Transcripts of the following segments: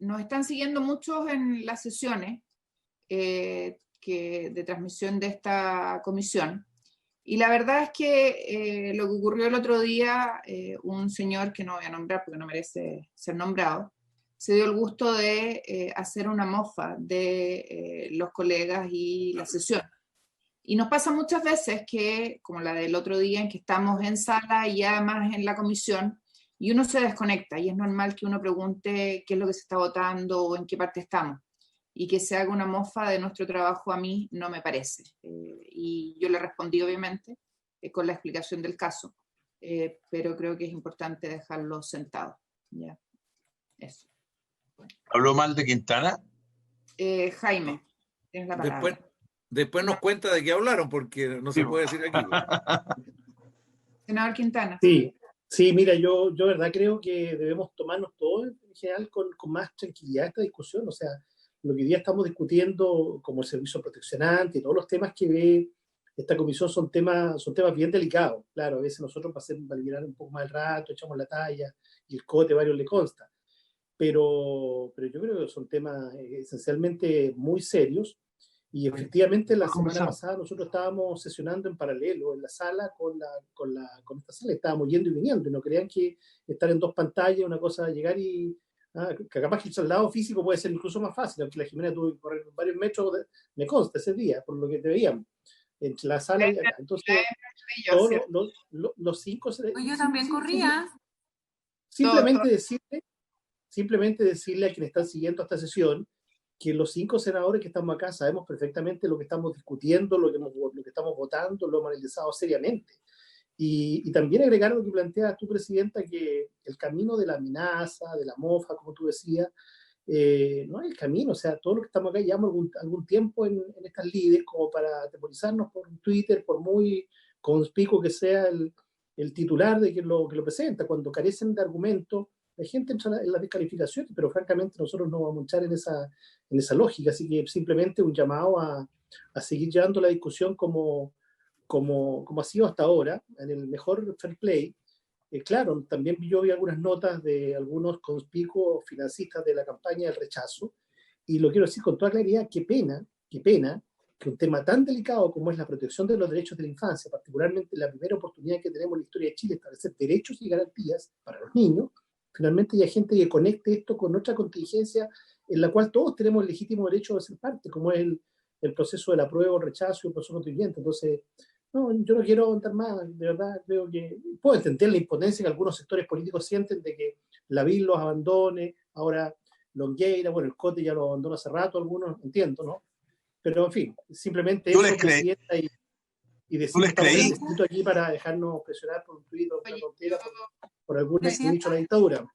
nos están siguiendo muchos en las sesiones de transmisión de esta comisión. Y la verdad es que lo que ocurrió el otro día, un señor que no voy a nombrar porque no merece ser nombrado, se dio el gusto de hacer una mofa de los colegas y la sesión. Y nos pasa muchas veces que, como la del otro día, en que estamos en sala y además en la comisión, y uno se desconecta, y es normal que uno pregunte qué es lo que se está votando o en qué parte estamos. Y que se haga una mofa de nuestro trabajo a mí no me parece. Y yo le respondí, obviamente, con la explicación del caso, pero creo que es importante dejarlo sentado. Ya, eso. ¿Habló mal de Quintana? Jaime, tienes la palabra. Después nos cuenta de qué hablaron, porque no se puede decir aquí. Senador Quintana. Sí, mira, yo verdad creo que debemos tomarnos todo en general con más tranquilidad esta discusión. O sea, lo que hoy día estamos discutiendo, como el servicio proteccionante y todos los temas que ve esta comisión son temas bien delicados. Claro, a veces nosotros para liberar un poco más el rato, echamos la talla y el cote varios le consta. Pero yo creo que son temas esencialmente muy serios. Y efectivamente la semana pasada nosotros estábamos sesionando en paralelo en la sala con esta sala, estábamos yendo y viniendo, y no crean que estar en dos pantallas, una cosa llegar y que capaz que el traslado físico puede ser incluso más fácil, aunque la Jimena tuvo que correr varios metros, me consta ese día, por lo que te veíamos, entre la sala y acá. Entonces, todos los cinco... Yo también corría. Simplemente decirle a quienes están siguiendo esta sesión que los 5 senadores que estamos acá sabemos perfectamente lo que estamos discutiendo, lo que estamos votando, lo hemos analizado seriamente. Y también agregar lo que planteas tú, Presidenta, que el camino de la amenaza, de la mofa, como tú decías, no es el camino. O sea, todos los que estamos acá llevamos algún tiempo en estas líderes como para atemorizarnos por Twitter, por muy conspicuo que sea el titular de quien lo presenta, cuando carecen de argumentos. La gente entra en las descalificaciones, pero francamente nosotros no vamos a entrar en esa lógica, así que simplemente un llamado a seguir llevando la discusión como ha sido hasta ahora, en el mejor fair play. Claro, también yo vi algunas notas de algunos conspicuos financistas de la campaña del rechazo, y lo quiero decir con toda claridad, qué pena que un tema tan delicado como es la protección de los derechos de la infancia, particularmente la primera oportunidad que tenemos en la historia de Chile de establecer derechos y garantías para los niños, finalmente hay gente que conecte esto con otra contingencia en la cual todos tenemos el legítimo derecho de ser parte, como es el proceso del apruebo, el rechazo y el proceso constituyente. Entonces, no, yo no quiero aguantar más, de verdad, creo que puedo entender la impotencia que algunos sectores políticos sienten de que la BIL los abandone, ahora Longueira, bueno, el COTE ya lo abandonó hace rato, algunos, entiendo, ¿no? Pero, en fin, simplemente eso, Presidenta, y decir que estamos en aquí para dejarnos presionar por un tuit o una tontera por algún ministro de la dictadura.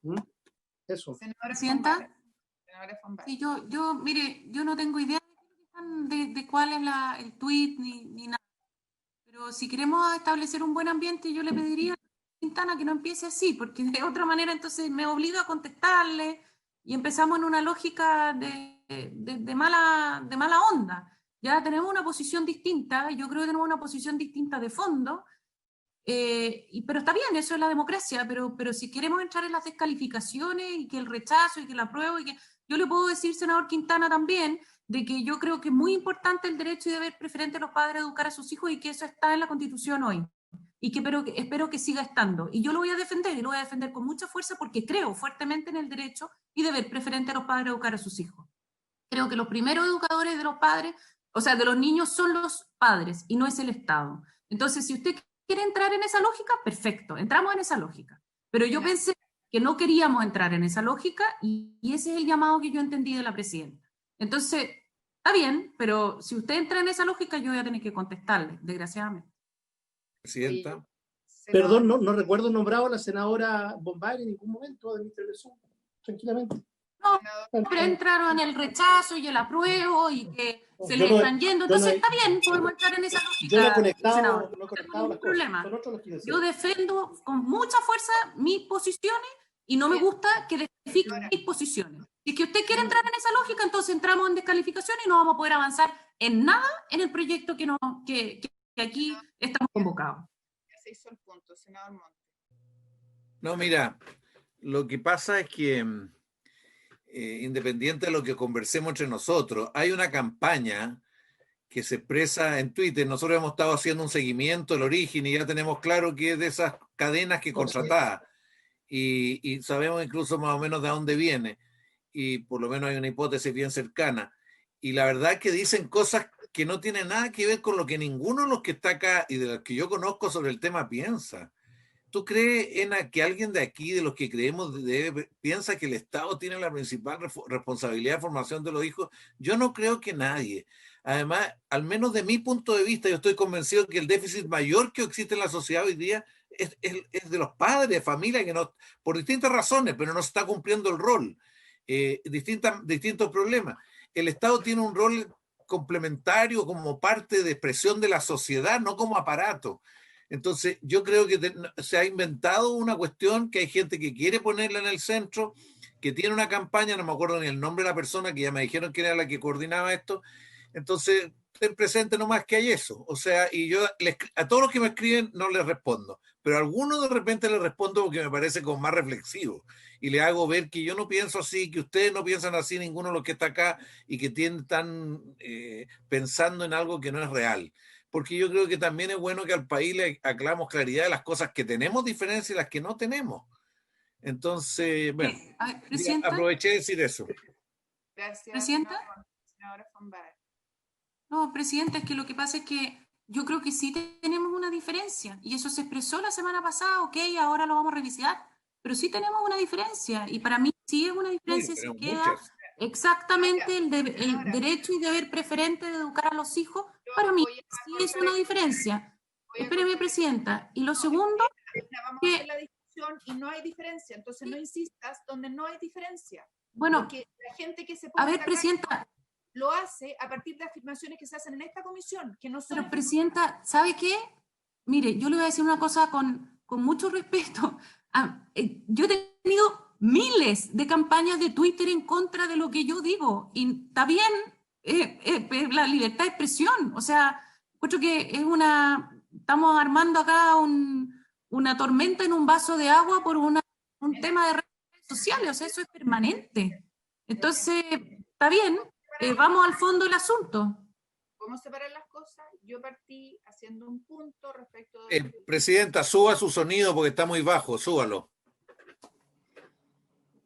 Eso. Presidenta, sí, mire, yo no tengo idea de cuál es el tuit ni nada, pero si queremos establecer un buen ambiente, yo le pediría a Quintana que no empiece así, porque de otra manera entonces me obliga a contestarle y empezamos en una lógica de mala onda. Ya tenemos una posición distinta, yo creo que tenemos una posición distinta de fondo, pero está bien, eso es la democracia, pero si queremos entrar en las descalificaciones y que el rechazo y que la apruebo, yo le puedo decir, senador Quintana, también, de que yo creo que es muy importante el derecho y deber preferente de los padres a educar a sus hijos y que eso está en la Constitución hoy. Pero espero que siga estando. Y yo lo voy a defender, y lo voy a defender con mucha fuerza porque creo fuertemente en el derecho y deber preferente de los padres a educar a sus hijos. Creo que los primeros educadores de los padres, o sea, de los niños, son los padres y no es el Estado. Entonces, si usted quiere entrar en esa lógica, perfecto, entramos en esa lógica. Pero yo pensé que no queríamos entrar en esa lógica y ese es el llamado que yo entendí de la presidenta. Entonces, está bien, pero si usted entra en esa lógica, yo voy a tener que contestarle, desgraciadamente. Presidenta. Perdón, no recuerdo nombrado a la senadora Bombay en ningún momento de mi intervención. Tranquilamente. No, pero entraron en el rechazo y el apruebo y que se le están yendo. Entonces está bien, podemos entrar en esa lógica. Yo no he conectado, senador. no he conectado las problema. cosas. Yo defiendo con mucha fuerza mis posiciones y no me gusta que descalifiquen mis posiciones. Si es que usted quiere entrar en esa lógica, entonces entramos en descalificación y no vamos a poder avanzar en nada en el proyecto que aquí estamos convocados. Se hizo el punto, senador Montt. No, mira, lo que pasa es que independiente de lo que conversemos entre nosotros, hay una campaña que se expresa en Twitter. Nosotros hemos estado haciendo un seguimiento del origen y ya tenemos claro que es de esas cadenas que contratadas y sabemos incluso más o menos de dónde viene y por lo menos hay una hipótesis bien cercana. Y la verdad es que dicen cosas que no tienen nada que ver con lo que ninguno de los que está acá y de los que yo conozco sobre el tema piensa. ¿Tú crees, Ena, que alguien de aquí, de los que creemos, piensa que el Estado tiene la principal responsabilidad de formación de los hijos? Yo no creo que nadie. Además, al menos de mi punto de vista, yo estoy convencido que el déficit mayor que existe en la sociedad hoy día es de los padres, de familia, que no, por distintas razones, pero no se está cumpliendo el rol. Distintos problemas. El Estado tiene un rol complementario como parte de expresión de la sociedad, no como aparato. Entonces, yo creo que se ha inventado una cuestión que hay gente que quiere ponerla en el centro, que tiene una campaña, no me acuerdo ni el nombre de la persona, que ya me dijeron que era la que coordinaba esto. Entonces, ten presente nomás que hay eso. O sea, y yo a todos los que me escriben no les respondo, pero a algunos de repente les respondo porque me parece como más reflexivo. Y le hago ver que yo no pienso así, que ustedes no piensan así, ninguno de los que está acá, y que están pensando en algo que no es real. Porque yo creo que también es bueno que al país le aclaremos claridad de las cosas que tenemos diferencia y las que no tenemos. Entonces, bueno, aproveché de decir eso. Gracias. ¿Presidenta? No, Presidenta, es que lo que pasa es que yo creo que sí tenemos una diferencia y eso se expresó la semana pasada, ok, ahora lo vamos a revisitar, pero sí tenemos una diferencia y para mí sí es una diferencia, sí, se queda exactamente el derecho y deber preferente de educar a los hijos, para mí sí es una diferencia. Espéreme, Presidenta. Y lo segundo... Vamos a hacer la discusión y no hay diferencia, entonces no insistas donde no hay diferencia. Bueno, porque la gente que se a ver, Presidenta... lo hace a partir de afirmaciones que se hacen en esta comisión, que no son... Pero, Presidenta, ¿sabe qué? Mire, yo le voy a decir una cosa con mucho respeto. Yo he tenido miles de campañas de Twitter en contra de lo que yo digo, y está bien la libertad de expresión. O sea, encuentro que estamos armando acá una tormenta en un vaso de agua por un tema de redes sociales, o sea, eso es permanente. Entonces, está bien, vamos al fondo del asunto. ¿Cómo separar las cosas? Yo partí haciendo un punto respecto de... Presidenta, suba su sonido porque está muy bajo, súbalo.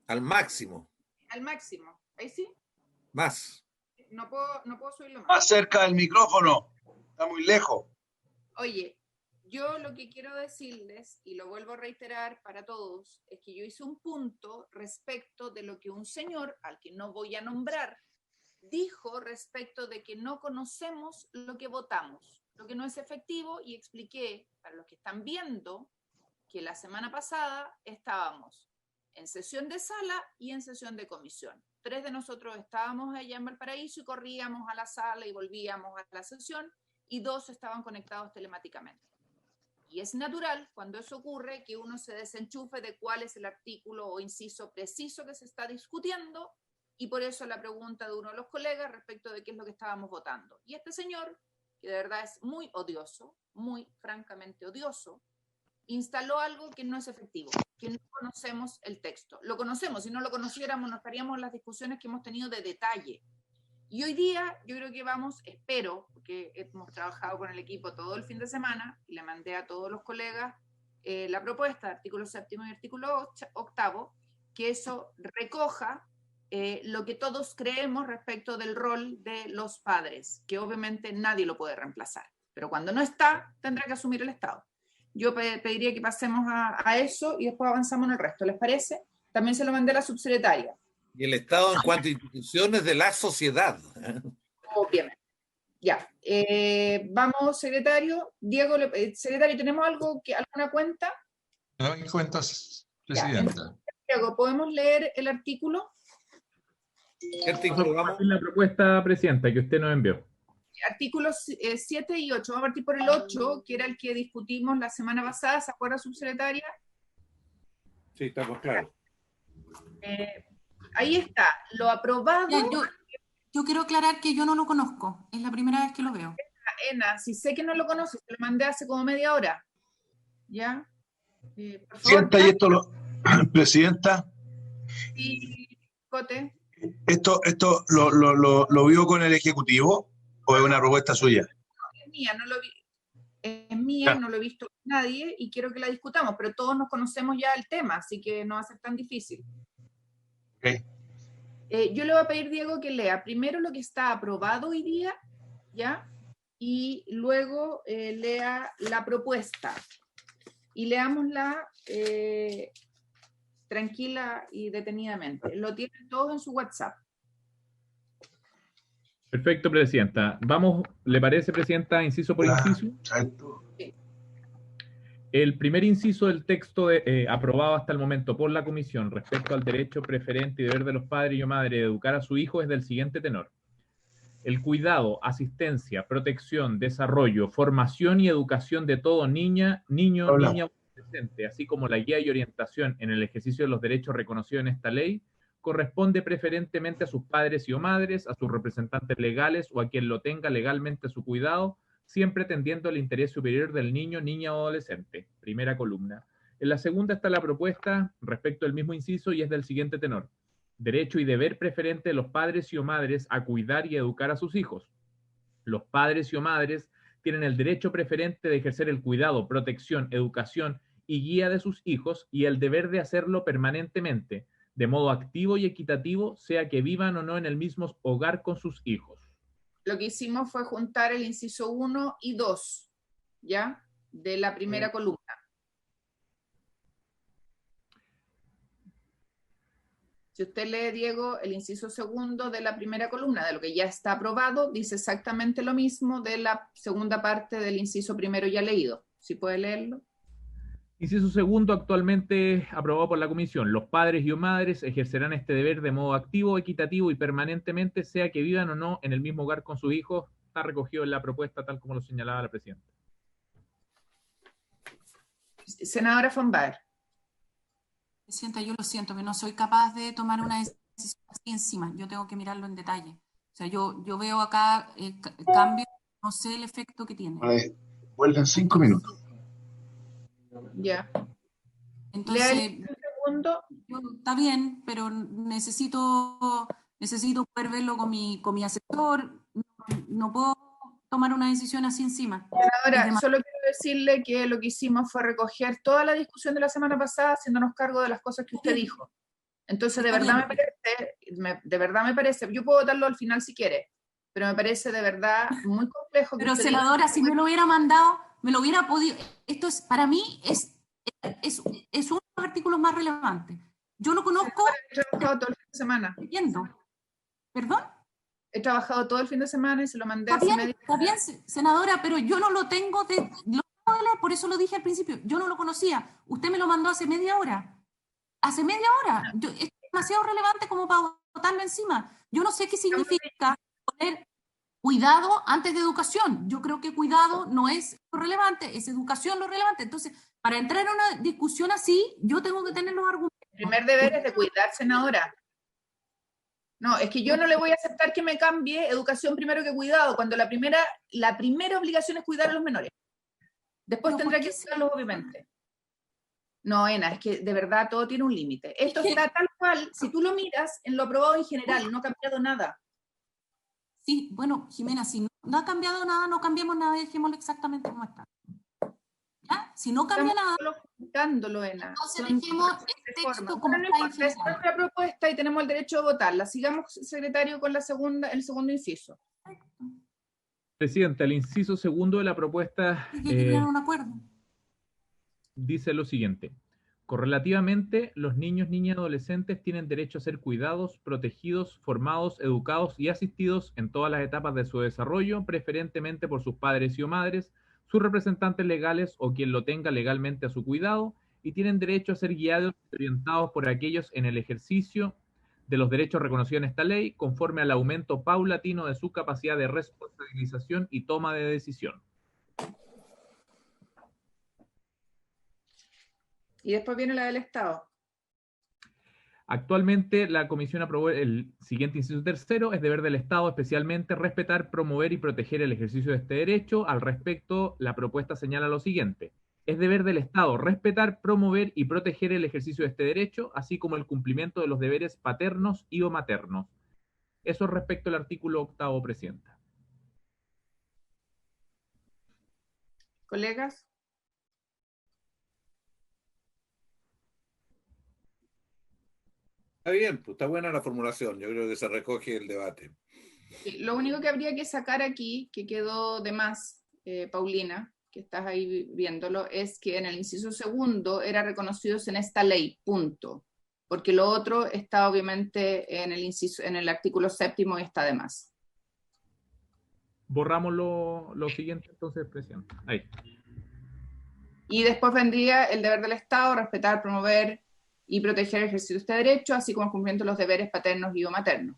Al máximo. Al máximo, ahí sí. Más. No puedo subirlo más. Más cerca del micrófono, está muy lejos. Oye, yo lo que quiero decirles, y lo vuelvo a reiterar para todos, es que yo hice un punto respecto de lo que un señor, al que no voy a nombrar, dijo respecto de que no conocemos lo que votamos, lo que no es efectivo, y expliqué para los que están viendo que la semana pasada estábamos en sesión de sala y en sesión de comisión. 3 de nosotros estábamos allá en Valparaíso y corríamos a la sala y volvíamos a la sesión, y 2 estaban conectados telemáticamente. Y es natural cuando eso ocurre que uno se desenchufe de cuál es el artículo o inciso preciso que se está discutiendo, y por eso la pregunta de uno de los colegas respecto de qué es lo que estábamos votando. Y este señor, que de verdad es muy odioso, muy francamente odioso, instaló algo que no es efectivo, que no conocemos el texto. Lo conocemos, si no lo conociéramos no estaríamos en las discusiones que hemos tenido de detalle. Y hoy día yo creo que espero, porque hemos trabajado con el equipo todo el fin de semana, y le mandé a todos los colegas la propuesta, artículo 7º y artículo 8º, que eso recoja lo que todos creemos respecto del rol de los padres, que obviamente nadie lo puede reemplazar, pero cuando no está, tendrá que asumir el Estado. Yo pediría que pasemos a eso y después avanzamos en el resto, ¿les parece? También se lo mandé a la subsecretaria. Y el Estado en cuanto a instituciones de la sociedad. Obviamente. Ya. Vamos, secretario. Diego, secretario, ¿tenemos alguna cuenta? No hay cuentas, Presidenta. Ya, Diego, ¿podemos leer el artículo? ¿Qué artículo vamos? La propuesta, Presidenta, que usted nos envió. Artículos 7 y 8. Vamos a partir por el 8, que era el que discutimos la semana pasada. ¿Se acuerda, subsecretaria? Sí, estamos claros. Ahí está. Lo aprobado... Yo quiero aclarar que yo no lo conozco. Es la primera vez que lo veo. Ena, si sé que no lo conoces, te lo mandé hace como media hora. ¿Ya? Presidenta, y esto Presidenta. Sí, Cote. ¿Esto lo vio con el Ejecutivo o es una propuesta suya? Es mía, es mía, Ya. no lo he visto con nadie y quiero que la discutamos, pero todos nos conocemos ya el tema, así que no va a ser tan difícil. Ok. Yo le voy a pedir, Diego, que lea primero lo que está aprobado hoy día, ¿ya? Y luego lea la propuesta. Y leámosla tranquila y detenidamente. Lo tienen todos en su WhatsApp. Perfecto, Presidenta. Vamos, ¿le parece, Presidenta, inciso por inciso? Exacto. El primer inciso del texto aprobado hasta el momento por la Comisión respecto al derecho preferente y deber de los padres y o madres de educar a su hijo es del siguiente tenor. El cuidado, asistencia, protección, desarrollo, formación y educación de todo niño, niña o adolescente, así como la guía y orientación en el ejercicio de los derechos reconocidos en esta ley, corresponde preferentemente a sus padres y o madres, a sus representantes legales o a quien lo tenga legalmente a su cuidado, siempre tendiendo al interés superior del niño, niña o adolescente. Primera columna. En la segunda está la propuesta respecto al mismo inciso y es del siguiente tenor. Derecho y deber preferente de los padres y o madres a cuidar y educar a sus hijos. Los padres y o madres tienen el derecho preferente de ejercer el cuidado, protección, educación y guía de sus hijos y el deber de hacerlo permanentemente, de modo activo y equitativo, sea que vivan o no en el mismo hogar con sus hijos. Lo que hicimos fue juntar el inciso 1 y 2, ¿ya? De la primera columna. Si usted lee, Diego, el inciso segundo de la primera columna, de lo que ya está aprobado, dice exactamente lo mismo de la segunda parte del inciso primero ya leído. ¿Sí puede leerlo? Inciso segundo, actualmente aprobado por la Comisión. Los padres y o madres ejercerán este deber de modo activo, equitativo y permanentemente, sea que vivan o no en el mismo hogar con sus hijos. Está recogido en la propuesta tal como lo señalaba la Presidenta. Senadora von Baer. Presidenta, yo lo siento, pero no soy capaz de tomar una decisión así encima. Yo tengo que mirarlo en detalle. O sea, yo veo acá cambios, no sé el efecto que tiene. Vuelven 5 minutos. Ya. Entonces, un segundo. Está bien, pero necesito poder verlo con mi asesor. No puedo tomar una decisión así encima. Ahora, solo quiero decirle que lo que hicimos fue recoger toda la discusión de la semana pasada, haciéndonos cargo de las cosas que usted dijo. Entonces, de verdad me parece, yo puedo votarlo al final si quiere, pero me parece de verdad muy complejo. Pero senadora, si me lo hubiera mandado, me lo hubiera podido. Esto es, para mí, es uno de los artículos más relevantes. Yo lo conozco. He trabajado todo el fin de semana. Entiendo. ¿Perdón? He trabajado todo el fin de semana y se lo mandé hace media. Está bien, senadora, pero yo no lo tengo de leer, por eso lo dije al principio. Yo no lo conocía. Usted me lo mandó hace media hora. Hace media hora. Es demasiado relevante como para botarlo encima. Yo no sé qué significa poner cuidado antes de educación. Yo creo que cuidado no es lo relevante, es educación lo relevante. Entonces, para entrar en una discusión así, yo tengo que tener los argumentos. El primer deber es de cuidar, senadora. No, es que yo no le voy a aceptar que me cambie educación primero que cuidado, cuando la primera obligación es cuidar a los menores. Después tendrá que cuidarlos, obviamente. No, Ena, es que de verdad todo tiene un límite. Esto está tal cual, si tú lo miras en lo aprobado en general, no ha cambiado nada. Sí, bueno, Jimena, si no ha cambiado nada, no cambiemos nada, dejémoslo exactamente como está. ¿Ya? Si no cambia nada, juntándolo, Ena. Entonces dejemos el texto como está es nuestra propuesta y tenemos el derecho de votarla. Sigamos, secretario, con el segundo inciso. Presidenta, el inciso segundo de la propuesta un acuerdo. Dice lo siguiente. Correlativamente, los niños, niñas y adolescentes tienen derecho a ser cuidados, protegidos, formados, educados y asistidos en todas las etapas de su desarrollo, preferentemente por sus padres y o madres, sus representantes legales o quien lo tenga legalmente a su cuidado, y tienen derecho a ser guiados y orientados por aquellos en el ejercicio de los derechos reconocidos en esta ley, conforme al aumento paulatino de su capacidad de responsabilización y toma de decisión. Y después viene la del Estado. Actualmente la Comisión aprobó el siguiente inciso tercero: es deber del Estado especialmente respetar, promover y proteger el ejercicio de este derecho. Al respecto, la propuesta señala lo siguiente: Es deber del Estado respetar, promover y proteger el ejercicio de este derecho, así como el cumplimiento de los deberes paternos y o maternos. Eso respecto al artículo 8º, Presidenta. ¿Colegas? Está bien, pues, está buena la formulación. Yo creo que se recoge el debate. Lo único que habría que sacar aquí, que quedó de más, Paulina, que estás ahí viéndolo, es que en el inciso segundo era reconocidos en esta ley, punto. Porque lo otro está obviamente en el artículo 7º y está de más. Borramos lo siguiente entonces, Presidente. Ahí. Y después vendría el deber del Estado, respetar, promover y proteger el ejercicio de este derecho, así como el cumplimiento de los deberes paternos y o maternos.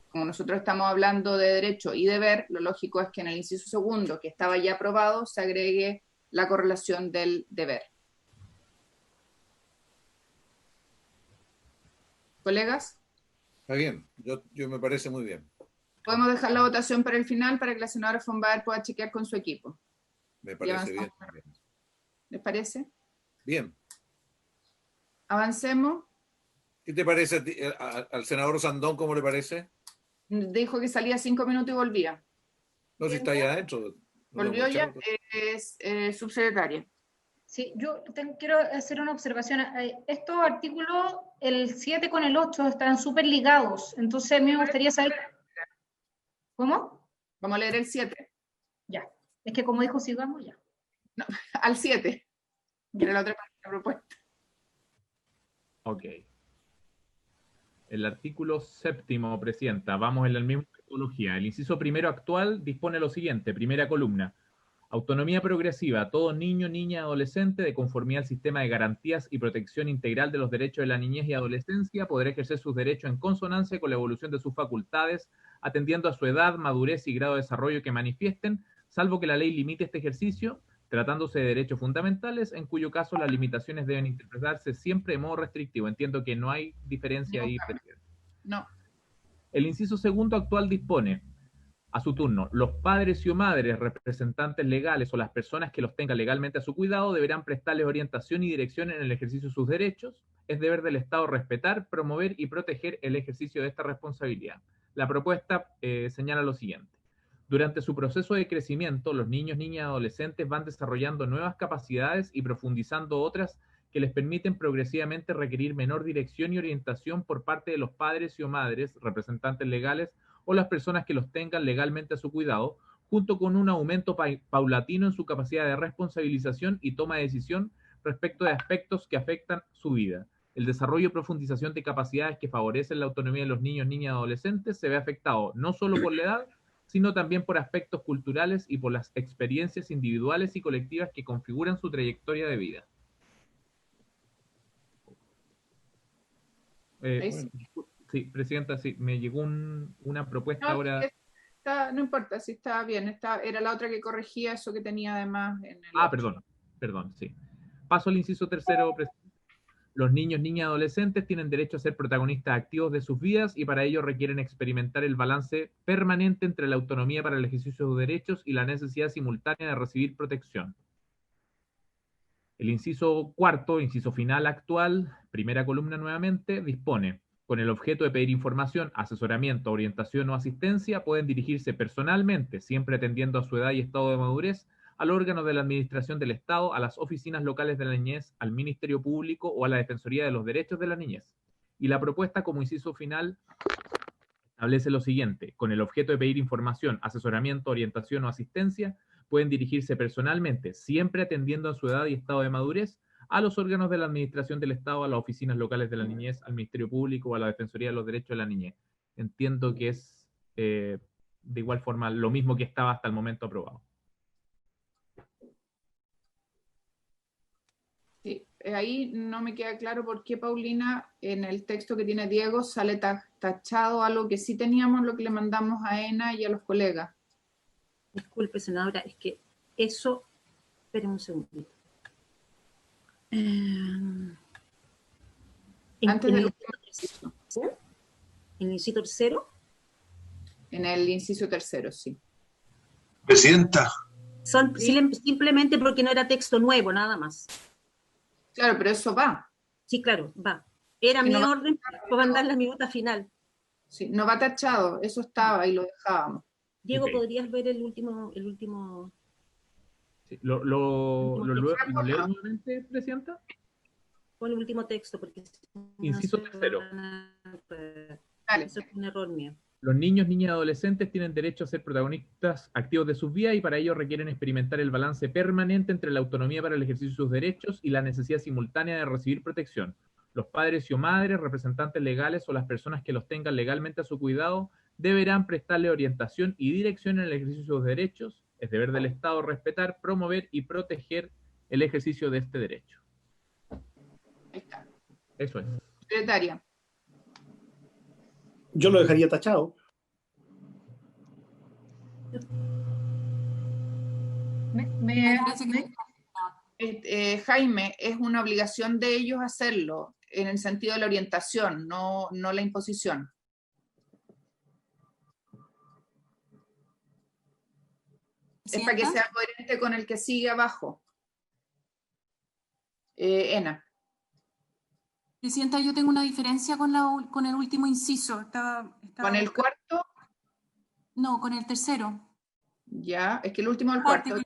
Como nosotros estamos hablando de derecho y deber, lo lógico es que en el inciso segundo, que estaba ya aprobado, se agregue la correlación del deber. ¿Colegas? Está bien, yo me parece muy bien. Podemos dejar la votación para el final para que la senadora Fonbaer pueda chequear con su equipo. Me parece bien. ¿Les parece? Bien. Avancemos. ¿Qué te parece a ti, al senador Sandón, cómo le parece? Dijo que salía 5 minutos y volvía. No, si está ahí adentro. Volvió ya, es subsecretaria. Sí, yo quiero hacer una observación. Estos artículos, el 7 con el 8, están súper ligados. Entonces, a mí me gustaría saber... ¿Cómo? Vamos a leer el 7. Ya. Es que como dijo, sigamos ya. No, al 7. Era la otra propuesta. Ok. El artículo 7º, Presidenta. Vamos en la misma metodología. El inciso primero actual dispone lo siguiente. Primera columna. Autonomía progresiva. Todo niño, niña, adolescente, de conformidad al sistema de garantías y protección integral de los derechos de la niñez y adolescencia, podrá ejercer sus derechos en consonancia con la evolución de sus facultades, atendiendo a su edad, madurez y grado de desarrollo que manifiesten, salvo que la ley limite este ejercicio, tratándose de derechos fundamentales, en cuyo caso las limitaciones deben interpretarse siempre de modo restrictivo. Entiendo que no hay diferencia ahí, Presidente. No. El inciso segundo actual dispone, a su turno, los padres y o madres, representantes legales o las personas que los tengan legalmente a su cuidado deberán prestarles orientación y dirección en el ejercicio de sus derechos. Es deber del Estado respetar, promover y proteger el ejercicio de esta responsabilidad. La propuesta señala lo siguiente. Durante su proceso de crecimiento, los niños, niñas y adolescentes van desarrollando nuevas capacidades y profundizando otras que les permiten progresivamente requerir menor dirección y orientación por parte de los padres y o madres, representantes legales o las personas que los tengan legalmente a su cuidado, junto con un aumento paulatino en su capacidad de responsabilización y toma de decisión respecto de aspectos que afectan su vida. El desarrollo y profundización de capacidades que favorecen la autonomía de los niños, niñas y adolescentes se ve afectado no solo por la edad, sino también por aspectos culturales y por las experiencias individuales y colectivas que configuran su trayectoria de vida. Sí, Presidenta, sí, me llegó una propuesta No, ahora. No importa, si está bien. Era la otra que corregía eso que tenía además en el... Perdón, sí. Paso al inciso tercero, Presidenta. Los niños, niñas y adolescentes tienen derecho a ser protagonistas activos de sus vidas y para ello requieren experimentar el balance permanente entre la autonomía para el ejercicio de sus derechos y la necesidad simultánea de recibir protección. El inciso cuarto, inciso final actual, primera columna nuevamente, dispone, con el objeto de pedir información, asesoramiento, orientación o asistencia, pueden dirigirse personalmente, siempre atendiendo a su edad y estado de madurez, al órgano de la Administración del Estado, a las oficinas locales de la niñez, al Ministerio Público o a la Defensoría de los Derechos de la Niñez. Y la propuesta como inciso final establece lo siguiente, con el objeto de pedir información, asesoramiento, orientación o asistencia, pueden dirigirse personalmente, siempre atendiendo a su edad y estado de madurez, a los órganos de la Administración del Estado, a las oficinas locales de la niñez, al Ministerio Público o a la Defensoría de los Derechos de la Niñez. Entiendo que es de igual forma lo mismo que estaba hasta el momento aprobado. Sí, ahí no me queda claro por qué, Paulina, en el texto que tiene Diego sale tachado algo que sí teníamos, lo que le mandamos a ENA y a los colegas. Disculpe, senadora, es que eso... Esperen un segundito. Antes del ¿En el inciso tercero? En el inciso tercero, sí. Presidenta, Simplemente porque no era texto nuevo, nada más. Claro, pero eso va. Sí, claro, va. Era mi orden para mandar la minuta final. Sí, no va tachado, eso estaba y lo dejábamos. Diego, ¿podrías ver el último? Sí, ¿Lo leo nuevamente, Presidenta? Pon el último texto, porque Inciso tercero. Eso es un error mío. Los niños, niñas y adolescentes tienen derecho a ser protagonistas activos de sus vidas y para ello requieren experimentar el balance permanente entre la autonomía para el ejercicio de sus derechos y la necesidad simultánea de recibir protección. Los padres y o madres, representantes legales o las personas que los tengan legalmente a su cuidado deberán prestarle orientación y dirección en el ejercicio de sus derechos. Es deber del Estado respetar, promover y proteger el ejercicio de este derecho. Ahí está. Eso es. Secretaria. Yo lo dejaría tachado. Jaime, es una obligación de ellos hacerlo en el sentido de la orientación, no la imposición. Es para que sea coherente con el que sigue abajo. Ena. Presidenta, yo tengo una diferencia con el último inciso. ¿Con el cuarto? No, con el tercero. Ya, es que el último del cuarto.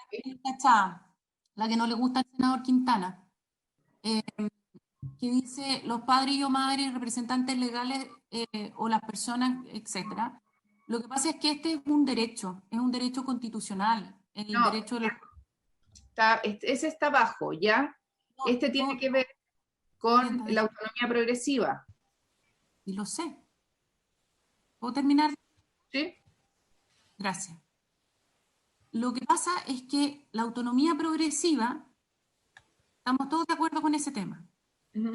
La que no le gusta al senador Quintana. Que dice, los padres y o madres, representantes legales o las personas, etcétera. Lo que pasa es que este es un derecho constitucional. Derecho de ese está abajo, ¿ya? No, este tiene que ver con la autonomía progresiva. Y lo sé. ¿Puedo terminar? Sí. Gracias. Lo que pasa es que la autonomía progresiva, estamos todos de acuerdo con ese tema. La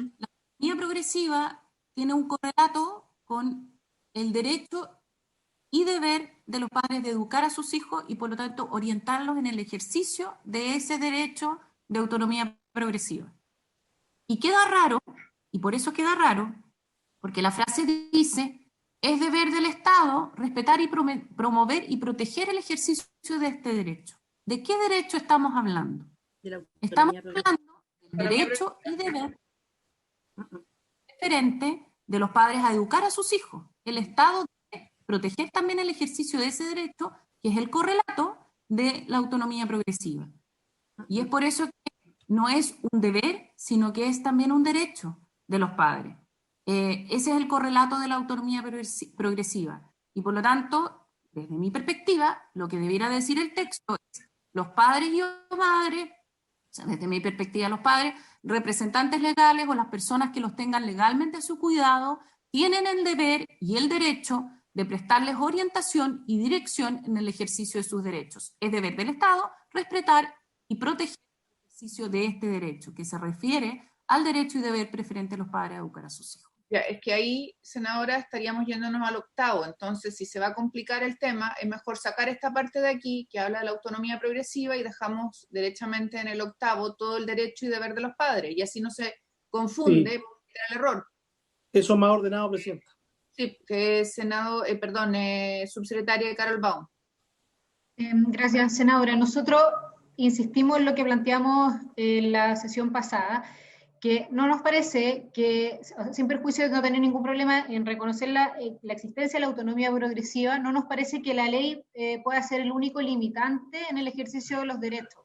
autonomía progresiva tiene un correlato con el derecho y deber de los padres de educar a sus hijos y por lo tanto orientarlos en el ejercicio de ese derecho de autonomía progresiva. Y queda raro, y por eso queda raro, porque la frase dice, es deber del Estado respetar y promover y proteger el ejercicio de este derecho. ¿De qué derecho estamos hablando? Estamos hablando del derecho y deber diferente de los padres a educar a sus hijos. El Estado debe proteger también el ejercicio de ese derecho, que es el correlato de la autonomía progresiva. Y es por eso que no es un deber, sino que es también un derecho de los padres. Ese es el correlato de la autonomía progresiva. Y por lo tanto, desde mi perspectiva, lo que debiera decir el texto es los padres y o madres, o sea, desde mi perspectiva los padres, representantes legales o las personas que los tengan legalmente a su cuidado, tienen el deber y el derecho de prestarles orientación y dirección en el ejercicio de sus derechos. Es deber del Estado respetar y proteger el ejercicio de este derecho, que se refiere al derecho y deber preferente de los padres a educar a sus hijos. Ya, es que ahí, senadora, estaríamos yéndonos al octavo, entonces si se va a complicar el tema, es mejor sacar esta parte de aquí que habla de la autonomía progresiva y dejamos derechamente en el octavo todo el derecho y deber de los padres, y así no se confunde el error. Eso más ordenado, Presidenta. Sí, subsecretaria Carol Baum. Gracias, senadora. Nosotros insistimos en lo que planteamos en la sesión pasada, que no nos parece que, sin perjuicio de no tener ningún problema en reconocer la existencia de la autonomía progresiva, no nos parece que la ley pueda ser el único limitante en el ejercicio de los derechos.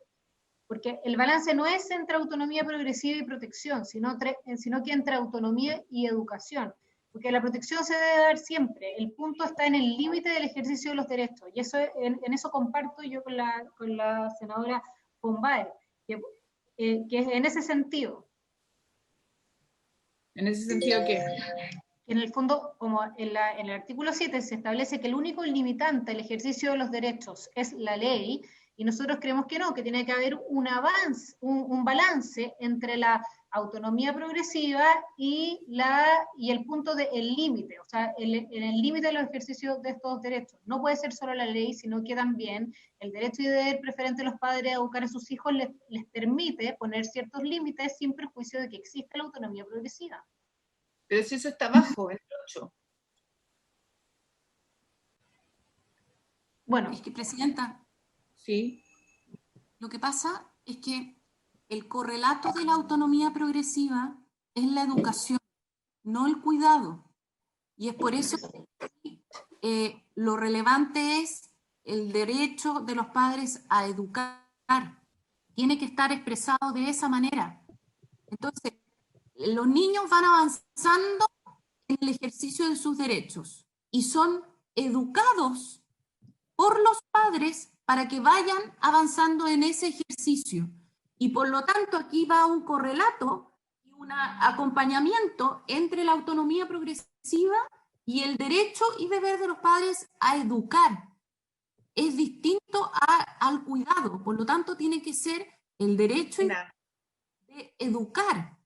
Porque el balance no es entre autonomía progresiva y protección, sino que entre autonomía y educación. Porque la protección se debe dar siempre. El punto está en el límite del ejercicio de los derechos. Y eso, en eso comparto yo con la senadora Pombaer, que es en ese sentido. ¿En ese sentido qué? En el fondo, como en el artículo 7 se establece que el único limitante al ejercicio de los derechos es la ley, y nosotros creemos que no, que tiene que haber un balance entre la autonomía progresiva y el punto del límite, o sea, en el límite de los ejercicios de estos derechos. No puede ser solo la ley, sino que también el derecho y deber preferente de los padres a educar a sus hijos les permite poner ciertos límites sin perjuicio de que exista la autonomía progresiva. Pero si eso está abajo, en el 8. Bueno, es que, Presidenta. Sí. Lo que pasa es que el correlato de la autonomía progresiva es la educación, no el cuidado. Y es por eso que lo relevante es el derecho de los padres a educar. Tiene que estar expresado de esa manera. Entonces, los niños van avanzando en el ejercicio de sus derechos y son educados por los padres para que vayan avanzando en ese ejercicio. Y por lo tanto, aquí va un correlato y un acompañamiento entre la autonomía progresiva y el derecho y deber de los padres a educar. Es distinto al cuidado, por lo tanto tiene que ser el derecho de educar.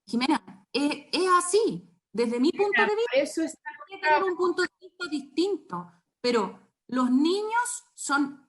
Jimena, es así, desde mi punto de vista, eso está hay que tener un punto de vista distinto, pero los niños son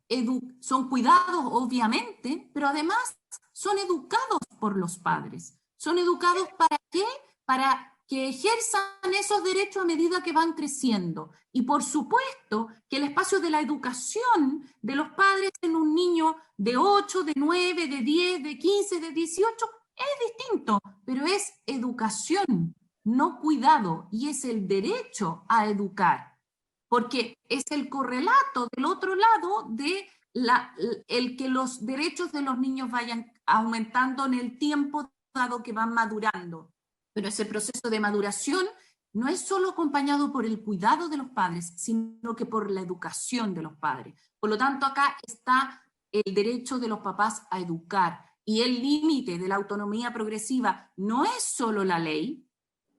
cuidados, obviamente, pero además son educados por los padres. ¿Son educados para qué? Para que ejerzan esos derechos a medida que van creciendo. Y por supuesto que el espacio de la educación de los padres en un niño de 8, de 9, de 10, de 15, de 18 es distinto, pero es educación, no cuidado, y es el derecho a educar, porque es el correlato del otro lado de el que los derechos de los niños vayan aumentando en el tiempo dado que van madurando. Pero ese proceso de maduración no es solo acompañado por el cuidado de los padres, sino que por la educación de los padres. Por lo tanto, acá está el derecho de los papás a educar. Y el límite de la autonomía progresiva no es solo la ley,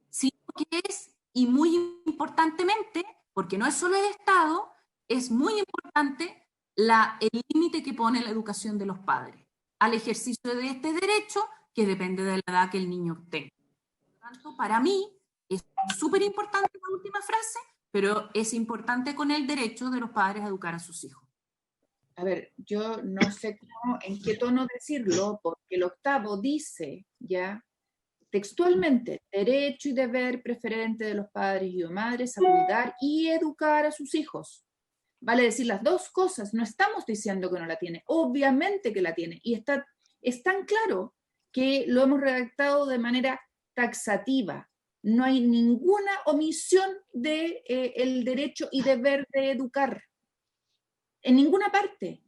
sino que es, y muy importantemente, porque no es solo el Estado, es muy importante el límite que pone la educación de los padres al ejercicio de este derecho, que depende de la edad que el niño tenga. Tanto, para mí es súper importante la última frase, pero es importante con el derecho de los padres a educar a sus hijos. A ver, yo no sé en qué tono decirlo, porque el 8º dice ya textualmente, derecho y deber preferente de los padres y o madres a cuidar y educar a sus hijos. Vale decir las dos cosas, no estamos diciendo que no la tiene, obviamente que la tiene, y es tan claro que lo hemos redactado de manera taxativa. No hay ninguna omisión de el derecho y deber de educar. En ninguna parte.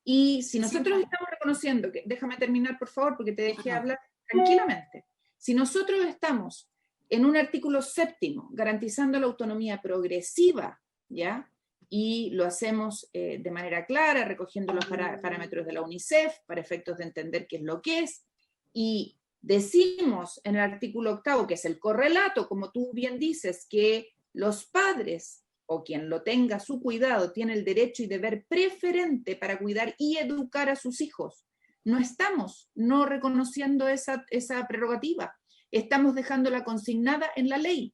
Y si nosotros estamos reconociendo, déjame terminar por favor, porque te dejé hablar tranquilamente. Si nosotros estamos en un artículo 7º garantizando la autonomía progresiva, ¿ya? Y lo hacemos de manera clara, recogiendo los parámetros de la UNICEF para efectos de entender qué es lo que es, y decimos en el artículo 8º, que es el correlato, como tú bien dices, que los padres o quien lo tenga a su cuidado tiene el derecho y deber preferente para cuidar y educar a sus hijos. No estamos no reconociendo esa prerrogativa, estamos dejándola consignada en la ley,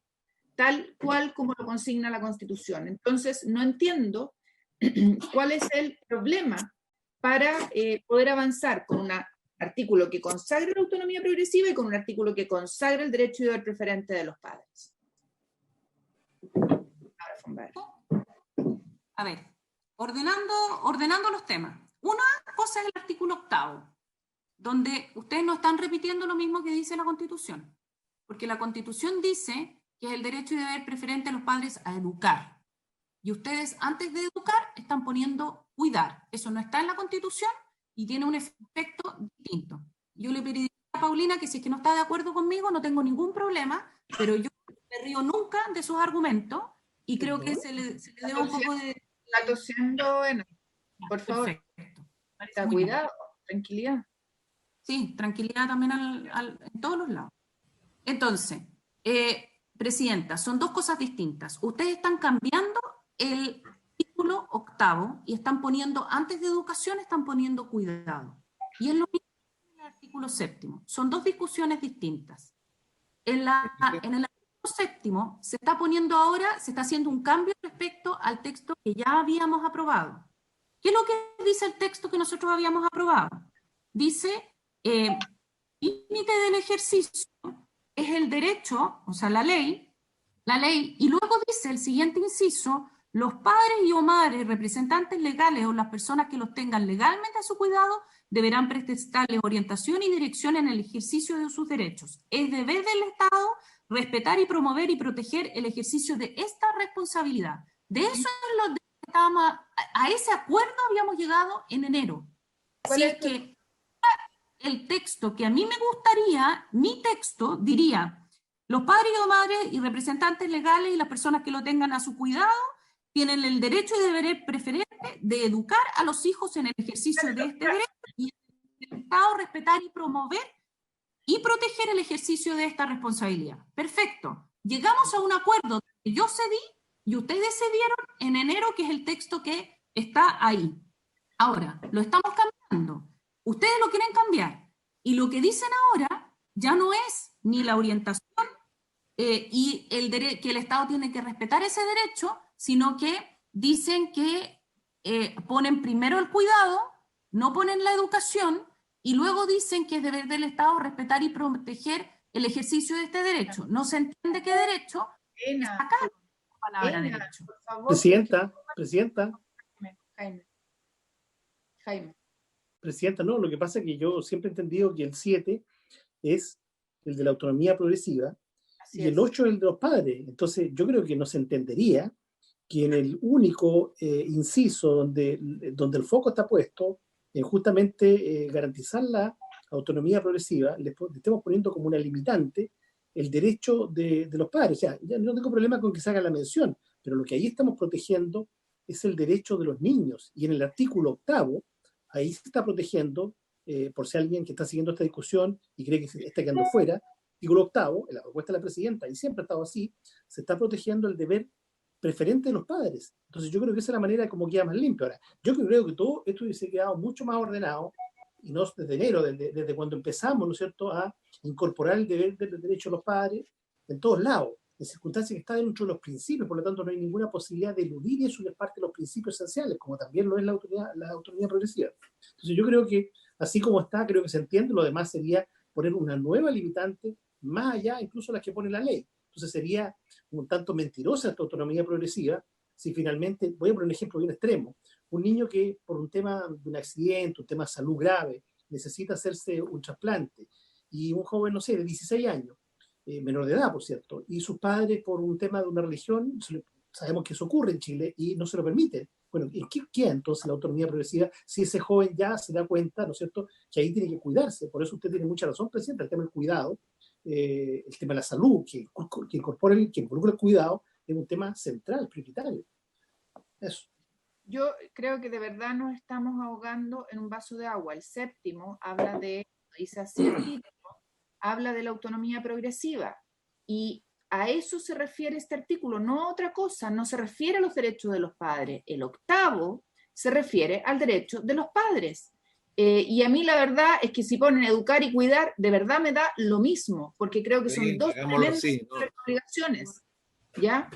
tal cual como lo consigna la Constitución. Entonces, no entiendo cuál es el problema para poder avanzar con un artículo que consagre la autonomía progresiva y con un artículo que consagre el derecho y deber preferente de los padres. A ver, ordenando los temas. Una cosa es el artículo 8º, donde ustedes no están repitiendo lo mismo que dice la Constitución, porque la Constitución dice que es el derecho y deber preferente de los padres a educar. Y ustedes, antes de educar, están poniendo cuidar. Eso no está en la Constitución y tiene un efecto distinto. Yo le pediría a Paulina que si es que no está de acuerdo conmigo, no tengo ningún problema, pero yo no me río nunca de sus argumentos y creo que se le debe un poco de... La tosiendo, bueno, por favor. Perfecto. Cuidado, tranquilidad. Sí, tranquilidad también en todos los lados. Entonces, Presidenta, son dos cosas distintas. Ustedes están cambiando el artículo 8º y están poniendo, antes de educación, están poniendo cuidado. Y es lo mismo en el artículo 7º. Son dos discusiones distintas. En el artículo 7º se está poniendo ahora, se está haciendo un cambio respecto al texto que ya habíamos aprobado. ¿Qué es lo que dice el texto que nosotros habíamos aprobado? Dice, límite del ejercicio es el derecho, o sea, la ley, y luego dice el siguiente inciso, Los padres y o madres, representantes legales o las personas que los tengan legalmente a su cuidado deberán prestarles orientación y dirección en el ejercicio de sus derechos. Es deber del Estado respetar y promover y proteger el ejercicio de esta responsabilidad. De eso es lo que estábamos, a ese acuerdo habíamos llegado en enero. Si es que el texto que a mí me gustaría, mi texto diría, los padres o madres y representantes legales y las personas que lo tengan a su cuidado tienen el derecho y deber preferente de educar a los hijos en el ejercicio de este derecho y el Estado respetar y promover y proteger el ejercicio de esta responsabilidad. Perfecto. Llegamos a un acuerdo que yo cedí y ustedes cedieron en enero, que es el texto que está ahí. Ahora, lo estamos cambiando. Ustedes lo quieren cambiar. Y lo que dicen ahora ya no es ni la orientación y que el Estado tiene que respetar ese derecho, sino que dicen que ponen primero el cuidado, no ponen la educación, y luego dicen que es deber del Estado respetar y proteger el ejercicio de este derecho. No se entiende qué derecho es acá la palabra derecho. Por favor, Presidenta. Jaime. Presidenta, no, lo que pasa es que yo siempre he entendido que el 7 es el de la autonomía progresiva y el 8 es el de los padres. Entonces, yo creo que no se entendería que en el único inciso donde el foco está puesto en justamente garantizar la autonomía progresiva, le estemos poniendo como una limitante el derecho de los padres. O sea, ya no tengo problema con que se haga la mención, pero lo que ahí estamos protegiendo es el derecho de los niños. Y en el artículo 8, ahí se está protegiendo, por si alguien que está siguiendo esta discusión y cree que se está quedando fuera, artículo 8, en la propuesta de la presidenta, y siempre ha estado así, se está protegiendo el deber preferente de los padres. Entonces yo creo que esa es la manera como queda más limpio. Ahora, yo creo que todo esto hubiese quedado mucho más ordenado, y no desde enero, desde cuando empezamos, ¿no es cierto?, a incorporar el deber del derecho de los padres en todos lados, en circunstancias que está dentro de los principios, por lo tanto no hay ninguna posibilidad de eludir eso, y es parte de los principios esenciales, como también lo es la autonomía progresiva. Entonces yo creo que, así como está, creo que se entiende. Lo demás sería poner una nueva limitante, más allá incluso de las que pone la ley. Entonces sería un tanto mentirosa esta autonomía progresiva si finalmente, voy a poner un ejemplo bien extremo, un niño que por un tema de un accidente, un tema de salud grave, necesita hacerse un trasplante, y un joven, no sé, de 16 años, menor de edad, por cierto, y sus padres por un tema de una religión, sabemos que eso ocurre en Chile y no se lo permiten. Bueno, ¿en qué queda entonces la autonomía progresiva si ese joven ya se da cuenta, ¿no es cierto?, que ahí tiene que cuidarse? Por eso usted tiene mucha razón, presidente, el tema del cuidado, el tema de la salud, que incorpora el cuidado, es un tema central, prioritario. Eso. Yo creo que de verdad nos estamos ahogando en un vaso de agua. El 7º habla de, dice así el título, habla de la autonomía progresiva, y a eso se refiere este artículo, no a otra cosa. No se refiere a los derechos de los padres. El 8º se refiere al derecho de los padres. Y a mí la verdad es que si ponen educar y cuidar, de verdad me da lo mismo, porque creo que son dos obligaciones, ¿ya?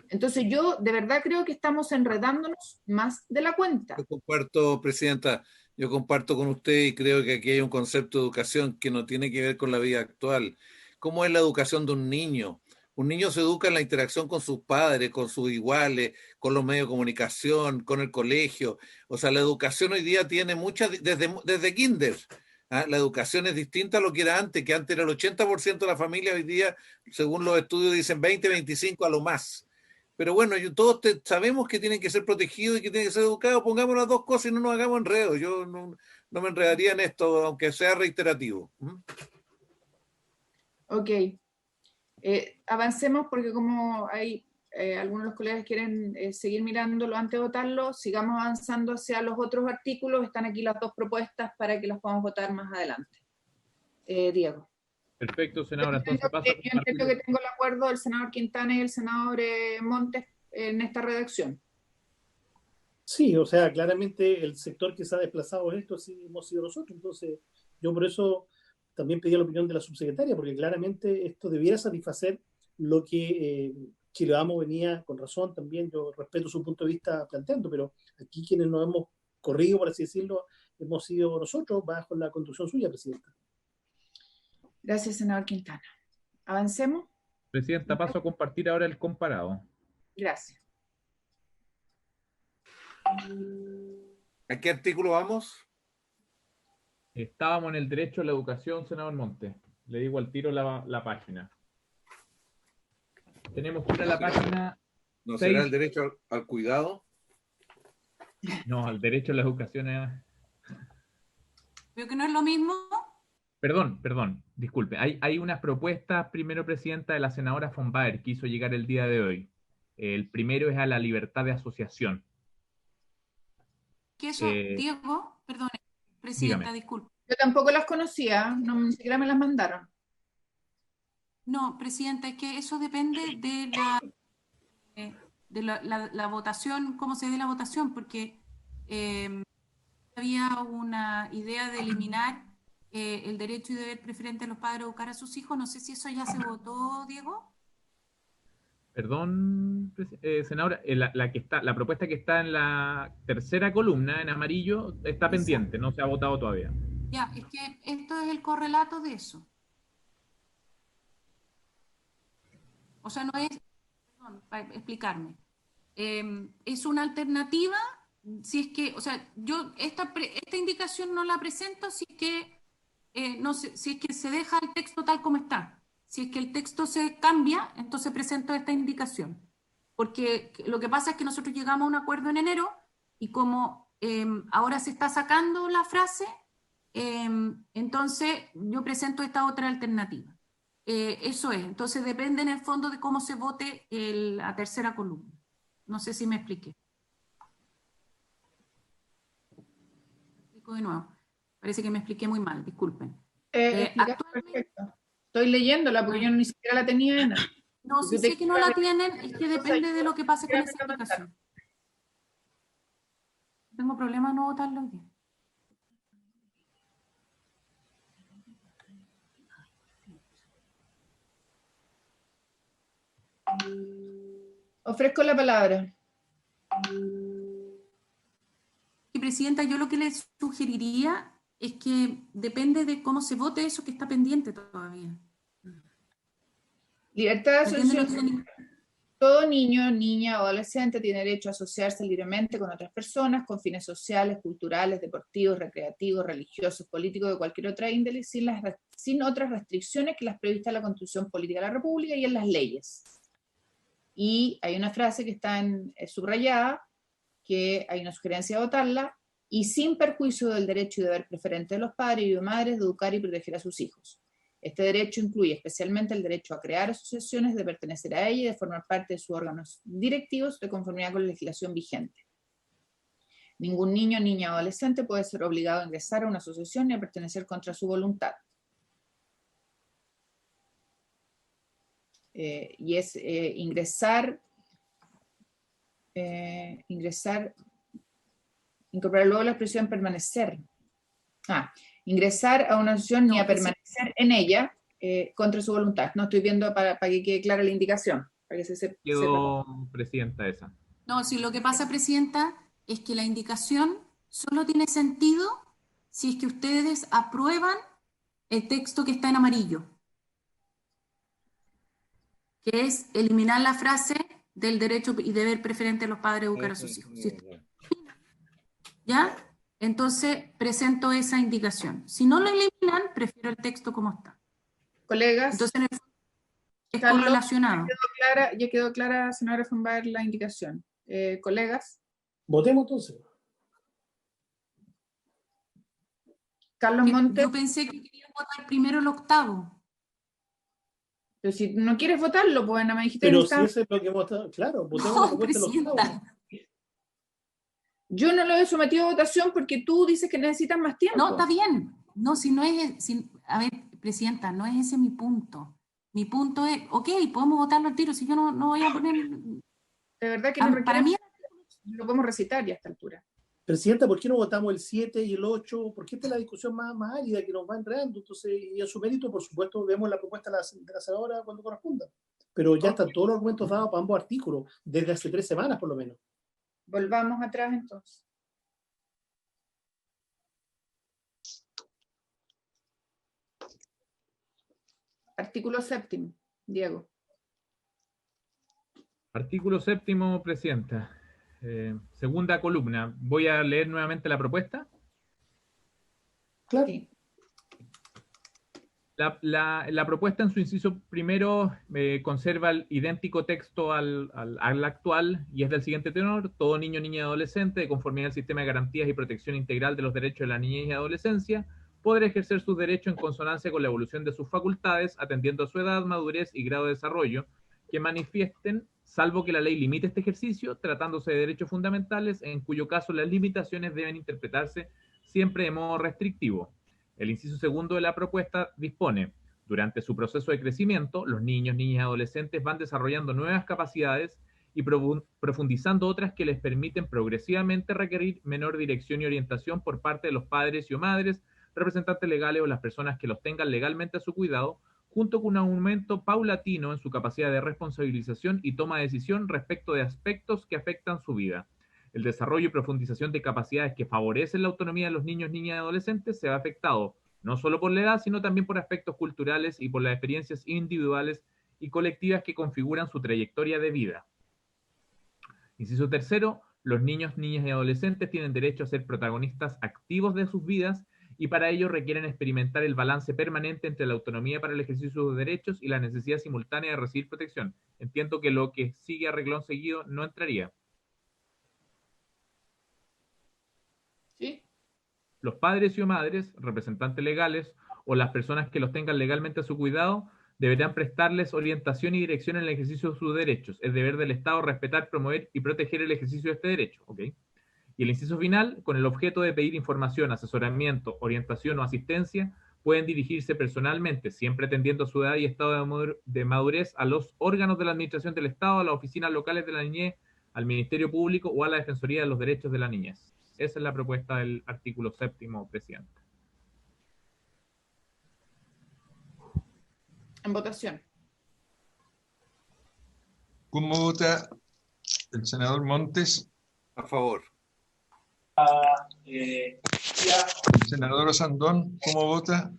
Entonces yo de verdad creo que estamos enredándonos más de la cuenta. Yo comparto, presidenta, yo comparto con usted, y creo que aquí hay un concepto de educación que no tiene que ver con la vida actual. ¿Cómo es la educación de un niño? Un niño se educa en la interacción con sus padres, con sus iguales, con los medios de comunicación, con el colegio. O sea, la educación hoy día tiene muchas, desde kinder. ¿Ah? La educación es distinta a lo que era antes, que antes era el 80% de la familia, hoy día, según los estudios, dicen 20, 25 a lo más. Pero bueno, todos sabemos que tienen que ser protegidos y que tienen que ser educados. Pongamos las dos cosas y no nos hagamos enredos. Yo no me enredaría en esto, aunque sea reiterativo. Ok. Avancemos, porque como hay algunos de los colegas quieren seguir mirándolo antes de votarlo, sigamos avanzando hacia los otros artículos. Están aquí las dos propuestas para que las podamos votar más adelante. Diego. Perfecto, senadora. Entonces pasa. Yo entiendo que tengo el acuerdo del senador Quintana y el senador Montes en esta redacción. Sí, o sea, claramente el sector que se ha desplazado en esto sí hemos sido nosotros. Entonces, yo por eso también pedí la opinión de la subsecretaria, porque claramente esto debiera satisfacer lo que Chile Vamos venía con razón también. Yo respeto su punto de vista planteando, pero aquí quienes nos hemos corrido, por así decirlo, hemos sido nosotros bajo la conducción suya, presidenta. Gracias, senador Quintana. ¿Avancemos? Presidenta, paso a compartir ahora el comparado. Gracias. ¿A qué artículo vamos? Estábamos en el derecho a la educación, senador Montes. Le digo al tiro la página. Tenemos que ir a la página. ¿No 6. será el derecho al cuidado? No, al derecho a la educación. Veo que no es lo mismo. Perdón, disculpe. Hay unas propuestas, primero, presidenta, de la senadora von Baer, que hizo llegar el día de hoy. El primero es a la libertad de asociación. Que eso, Diego, perdón, presidenta, Dígame. disculpe. Yo tampoco las conocía, no, ni siquiera me las mandaron. No, presidenta, es que eso depende de la votación, cómo se dé la votación, porque había una idea de eliminar el derecho y deber preferente de los padres a educar a sus hijos. No sé si eso ya se votó, Diego. Perdón, senadora, la propuesta que está en la tercera columna, en amarillo, está pendiente, no se ha votado todavía. Ya, es que esto es el correlato de eso. O sea, no es, perdón, para explicarme, es una alternativa, si es que, o sea, yo esta indicación no la presento si es que, no sé, si es que se deja el texto tal como está. Si es que el texto se cambia, entonces presento esta indicación. Porque lo que pasa es que nosotros llegamos a un acuerdo en enero y como ahora se está sacando la frase, entonces yo presento esta otra alternativa. Eso es, entonces depende en el fondo de cómo se vote la tercera columna. No sé si me expliqué. Explico de nuevo. Parece que me expliqué muy mal, disculpen. Perfecto. Estoy leyéndola porque yo ni siquiera la tenía en. No, si sé que no la tienen, es que depende de lo que pase con esa explicación. Tengo problema en no votarlo hoy día. Ofrezco la palabra. Y presidenta, yo lo que le sugeriría es que depende de cómo se vote eso que está pendiente todavía. Libertad de asociación. Todo niño, niña o adolescente tiene derecho a asociarse libremente con otras personas con fines sociales, culturales, deportivos, recreativos, religiosos, políticos, de cualquier otra índole, sin otras restricciones que las previstas en la Constitución Política de la República y en las leyes. Y hay una frase que está subrayada, que hay una sugerencia de votarla, y sin perjuicio del derecho y deber preferente de los padres y madres de educar y proteger a sus hijos. Este derecho incluye especialmente el derecho a crear asociaciones, de pertenecer a ellas y de formar parte de sus órganos directivos de conformidad con la legislación vigente. Ningún niño, niña o adolescente puede ser obligado a ingresar a una asociación ni a pertenecer contra su voluntad. Y es incorporar luego la expresión permanecer. Ingresar a una asociación ni a permanecer en ella contra su voluntad. No estoy viendo para que quede clara la indicación. Para que Quedó, presidenta, esa. No, si lo que pasa, presidenta, es que la indicación solo tiene sentido si es que ustedes aprueban el texto que está en amarillo, que es eliminar la frase del derecho y deber preferente de los padres a educar a sus hijos. ¿Ya? Entonces presento esa indicación. Si no lo eliminan, prefiero el texto como está. Colegas. Entonces, en el fondo, es correlacionado. Ya quedó clara, senadora von Baer, la indicación. Colegas. Votemos entonces. Carlos Montes. Yo pensé que querían votar primero el octavo. Pero si no quieres votarlo, pues no me dijiste. Pero si eso es lo que hemos estado, claro, votemos la propuesta del octavo. Yo no lo he sometido a votación porque tú dices que necesitas más tiempo. No, está bien. No, si no es... a ver, presidenta, no es ese mi punto. Mi punto es, ok, podemos votarlo al tiro, si yo no voy a poner... De verdad que no para mí lo podemos recitar ya a esta altura. Presidenta, ¿por qué no votamos el 7 y el 8? Porque esta es la discusión más árida que nos va enredando. Entonces, y en su mérito, por supuesto, vemos la propuesta de la senadora cuando corresponda. Pero ya están todos los argumentos dados para ambos artículos, desde hace 3 semanas por lo menos. Volvamos atrás entonces. Artículo 7, Diego. Artículo 7, presidenta. Segunda columna. Voy a leer nuevamente la propuesta. Claro. Sí. La propuesta en su inciso primero conserva el idéntico texto al actual y es del siguiente tenor: todo niño, niña y adolescente, de conformidad al sistema de garantías y protección integral de los derechos de la niñez y adolescencia, podrá ejercer sus derechos en consonancia con la evolución de sus facultades, atendiendo a su edad, madurez y grado de desarrollo que manifiesten, salvo que la ley limite este ejercicio, tratándose de derechos fundamentales, en cuyo caso las limitaciones deben interpretarse siempre de modo restrictivo. El inciso segundo de la propuesta dispone: durante su proceso de crecimiento, los niños, niñas y adolescentes van desarrollando nuevas capacidades y profundizando otras que les permiten progresivamente requerir menor dirección y orientación por parte de los padres y o madres, representantes legales o las personas que los tengan legalmente a su cuidado, junto con un aumento paulatino en su capacidad de responsabilización y toma de decisión respecto de aspectos que afectan su vida. El desarrollo y profundización de capacidades que favorecen la autonomía de los niños, niñas y adolescentes se ve afectado no solo por la edad, sino también por aspectos culturales y por las experiencias individuales y colectivas que configuran su trayectoria de vida. Inciso tercero: los niños, niñas y adolescentes tienen derecho a ser protagonistas activos de sus vidas y para ello requieren experimentar el balance permanente entre la autonomía para el ejercicio de sus derechos y la necesidad simultánea de recibir protección. Entiendo que lo que sigue a reglón seguido no entraría. ¿Sí? Los padres y o madres, representantes legales o las personas que los tengan legalmente a su cuidado deberán prestarles orientación y dirección en el ejercicio de sus derechos. Es deber del Estado respetar, promover y proteger el ejercicio de este derecho. ¿Okay? Y el inciso final: con el objeto de pedir información, asesoramiento, orientación o asistencia, pueden dirigirse personalmente, siempre atendiendo a su edad y estado de madurez, a los órganos de la Administración del Estado, a las oficinas locales de la niñez, al Ministerio Público o a la Defensoría de los Derechos de la Niñez. Esa es la propuesta del artículo 7º, presidente. En votación. ¿Cómo vota el senador Montes? A favor. El senador Osandón, ¿cómo vota?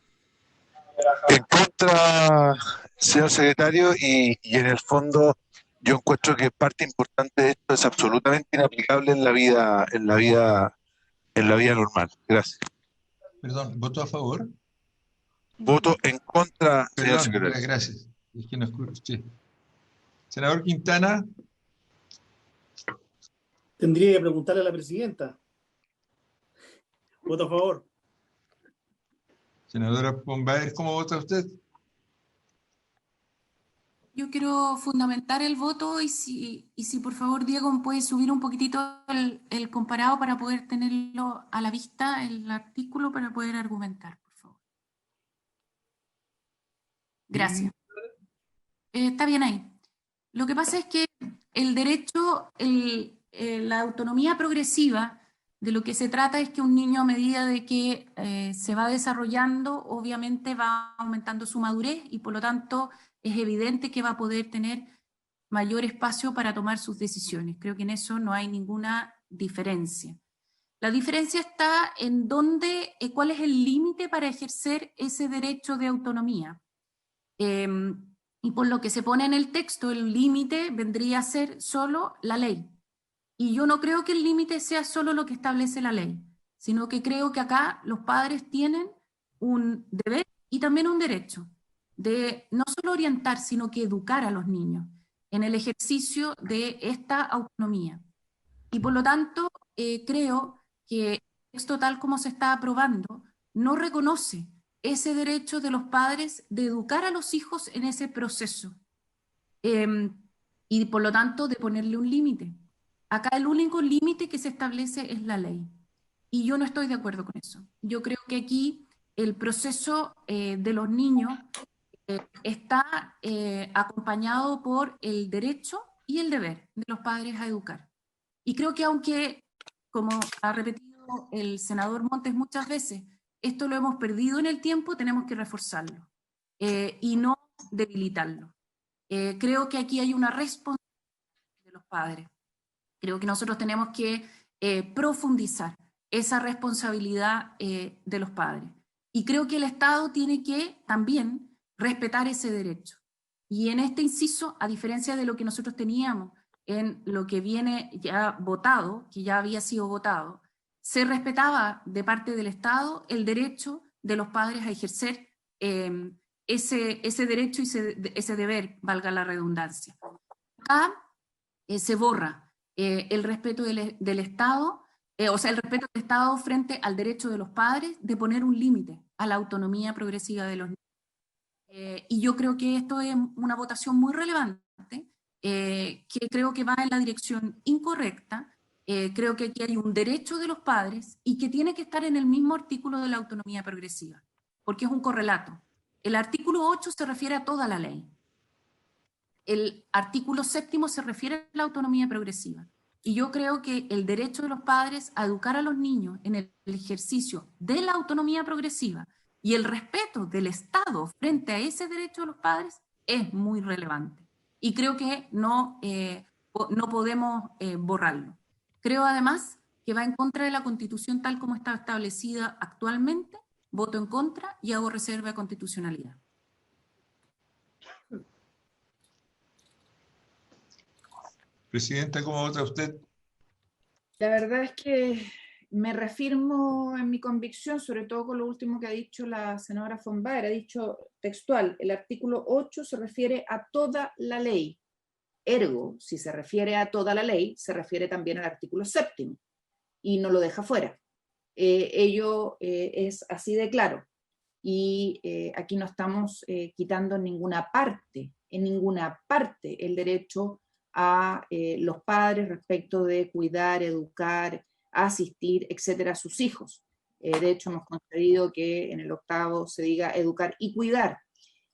En contra, señor secretario, y en el fondo yo encuentro que parte importante de esto es absolutamente inaplicable en la vida normal. Gracias. Perdón, ¿voto a favor? Voto en contra, señor Perdón, secretario. gracias. Es que no escuché. Senador Quintana. Tendría que preguntarle a la presidenta. Voto a favor. Senadora Pombaer, ¿cómo vota usted? Yo quiero fundamentar el voto y si por favor, Diego, ¿me puede subir un poquitito el comparado para poder tenerlo a la vista, el artículo, para poder argumentar, por favor? Gracias. Está bien ahí. Lo que pasa es que el derecho, la autonomía progresiva, de lo que se trata es que un niño, a medida de que se va desarrollando, obviamente va aumentando su madurez y por lo tanto es evidente que va a poder tener mayor espacio para tomar sus decisiones. Creo que en eso no hay ninguna diferencia. La diferencia está en cuál es el límite para ejercer ese derecho de autonomía. Y por lo que se pone en el texto, el límite vendría a ser solo la ley. Y yo no creo que el límite sea solo lo que establece la ley, sino que creo que acá los padres tienen un deber y también un derecho de no solo orientar, sino que educar a los niños en el ejercicio de esta autonomía. Y por lo tanto, creo que el texto tal como se está aprobando no reconoce ese derecho de los padres de educar a los hijos en ese proceso. Y por lo tanto, de ponerle un límite. Acá el único límite que se establece es la ley. Y yo no estoy de acuerdo con eso. Yo creo que aquí el proceso de los niños está acompañado por el derecho y el deber de los padres a educar. Y creo que aunque, como ha repetido el senador Montes muchas veces, esto lo hemos perdido en el tiempo, tenemos que reforzarlo y no debilitarlo. Creo que aquí hay una responsabilidad de los padres. Creo que nosotros tenemos que profundizar esa responsabilidad de los padres. Y creo que el Estado tiene que también respetar ese derecho. Y en este inciso, a diferencia de lo que nosotros teníamos en lo que viene ya votado, que ya había sido votado, se respetaba de parte del Estado el derecho de los padres a ejercer ese derecho y ese deber, valga la redundancia. Acá se borra el respeto del Estado, o sea, el respeto del Estado frente al derecho de los padres de poner un límite a la autonomía progresiva de los niños. Y yo creo que esto es una votación muy relevante, que creo que va en la dirección incorrecta. Creo que aquí hay un derecho de los padres y que tiene que estar en el mismo artículo de la autonomía progresiva, porque es un correlato. El artículo 8 se refiere a toda la ley. El artículo 7 se refiere a la autonomía progresiva. Y yo creo que el derecho de los padres a educar a los niños en el ejercicio de la autonomía progresiva y el respeto del Estado frente a ese derecho de los padres es muy relevante. Y creo que no podemos borrarlo. Creo además que va en contra de la Constitución tal como está establecida actualmente. Voto en contra y hago reserva de constitucionalidad. Presidenta, ¿cómo vota usted? La verdad es que me reafirmo en mi convicción, sobre todo con lo último que ha dicho la senadora von Baer. Ha dicho textual, el artículo 8 se refiere a toda la ley. Ergo, si se refiere a toda la ley, se refiere también al artículo 7 y no lo deja fuera. Ello es así de claro. Y aquí no estamos quitando en ninguna parte el derecho a los padres respecto de cuidar, educar, asistir, etcétera, a sus hijos. De hecho, hemos concedido que en el 8º se diga educar y cuidar.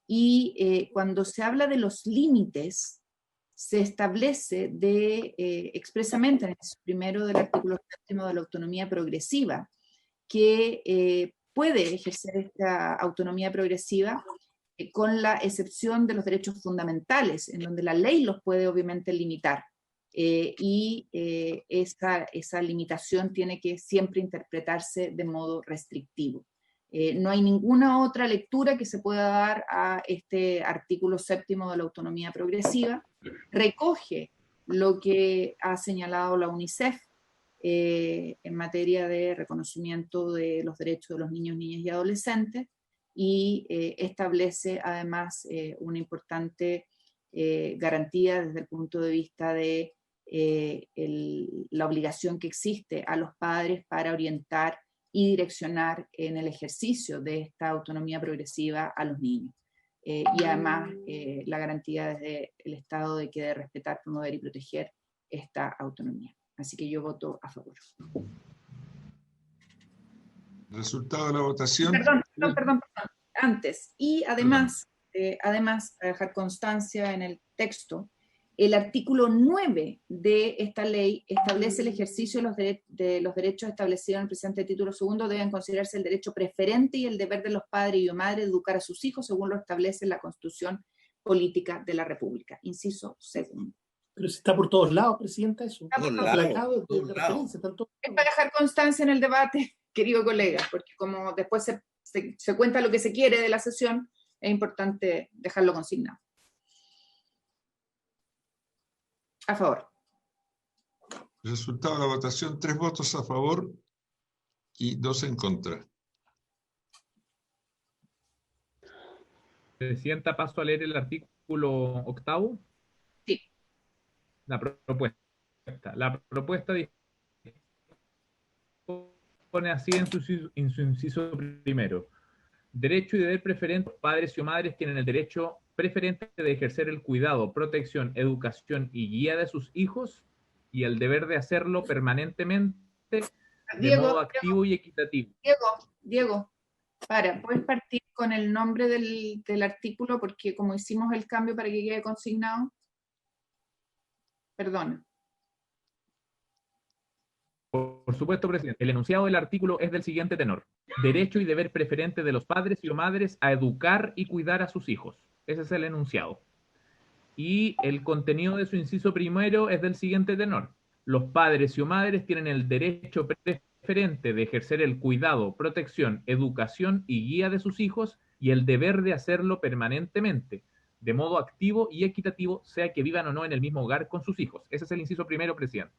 Y cuando se habla de los límites, se establece expresamente en el primero del artículo 7 de la autonomía progresiva que puede ejercer esta autonomía progresiva con la excepción de los derechos fundamentales, en donde la ley los puede obviamente limitar. Esa limitación tiene que siempre interpretarse de modo restrictivo. No hay ninguna otra lectura que se pueda dar a este artículo 7 de la autonomía progresiva. Recoge lo que ha señalado la UNICEF en materia de reconocimiento de los derechos de los niños, niñas y adolescentes, y establece además una importante garantía desde el punto de vista de la obligación que existe a los padres para orientar y direccionar en el ejercicio de esta autonomía progresiva a los niños. Y además la garantía desde el Estado de que debe respetar, promover y proteger esta autonomía. Así que yo voto a favor. Resultado de la votación. Perdón. Antes. Y además, a dejar constancia en el texto, el artículo 9 de esta ley establece el ejercicio de los derechos establecidos en el presente título segundo. Deben considerarse el derecho preferente y el deber de los padres y madres de educar a sus hijos según lo establece la Constitución Política de la República. Inciso segundo. Pero si está por todos lados, Presidenta, eso. Es para dejar constancia en el debate, querido colega, porque como después se cuenta lo que se quiere de la sesión, es importante dejarlo consignado. A favor. Resultado de la votación, 3 votos a favor y 2 en contra. Presidenta, paso a leer el artículo 8. Sí. La propuesta. La propuesta pone así en su inciso primero. Derecho y deber preferente. Padres y madres tienen el derecho preferente de ejercer el cuidado, protección, educación y guía de sus hijos y el deber de hacerlo permanentemente de modo activo y equitativo. Diego, ¿puedes partir con el nombre del artículo? Porque como hicimos el cambio para que quede consignado. Perdona. Por supuesto, presidente. El enunciado del artículo es del siguiente tenor. Derecho y deber preferente de los padres y madres a educar y cuidar a sus hijos. Ese es el enunciado. Y el contenido de su inciso primero es del siguiente tenor. Los padres y madres tienen el derecho preferente de ejercer el cuidado, protección, educación y guía de sus hijos y el deber de hacerlo permanentemente, de modo activo y equitativo, sea que vivan o no en el mismo hogar con sus hijos. Ese es el inciso primero, presidente.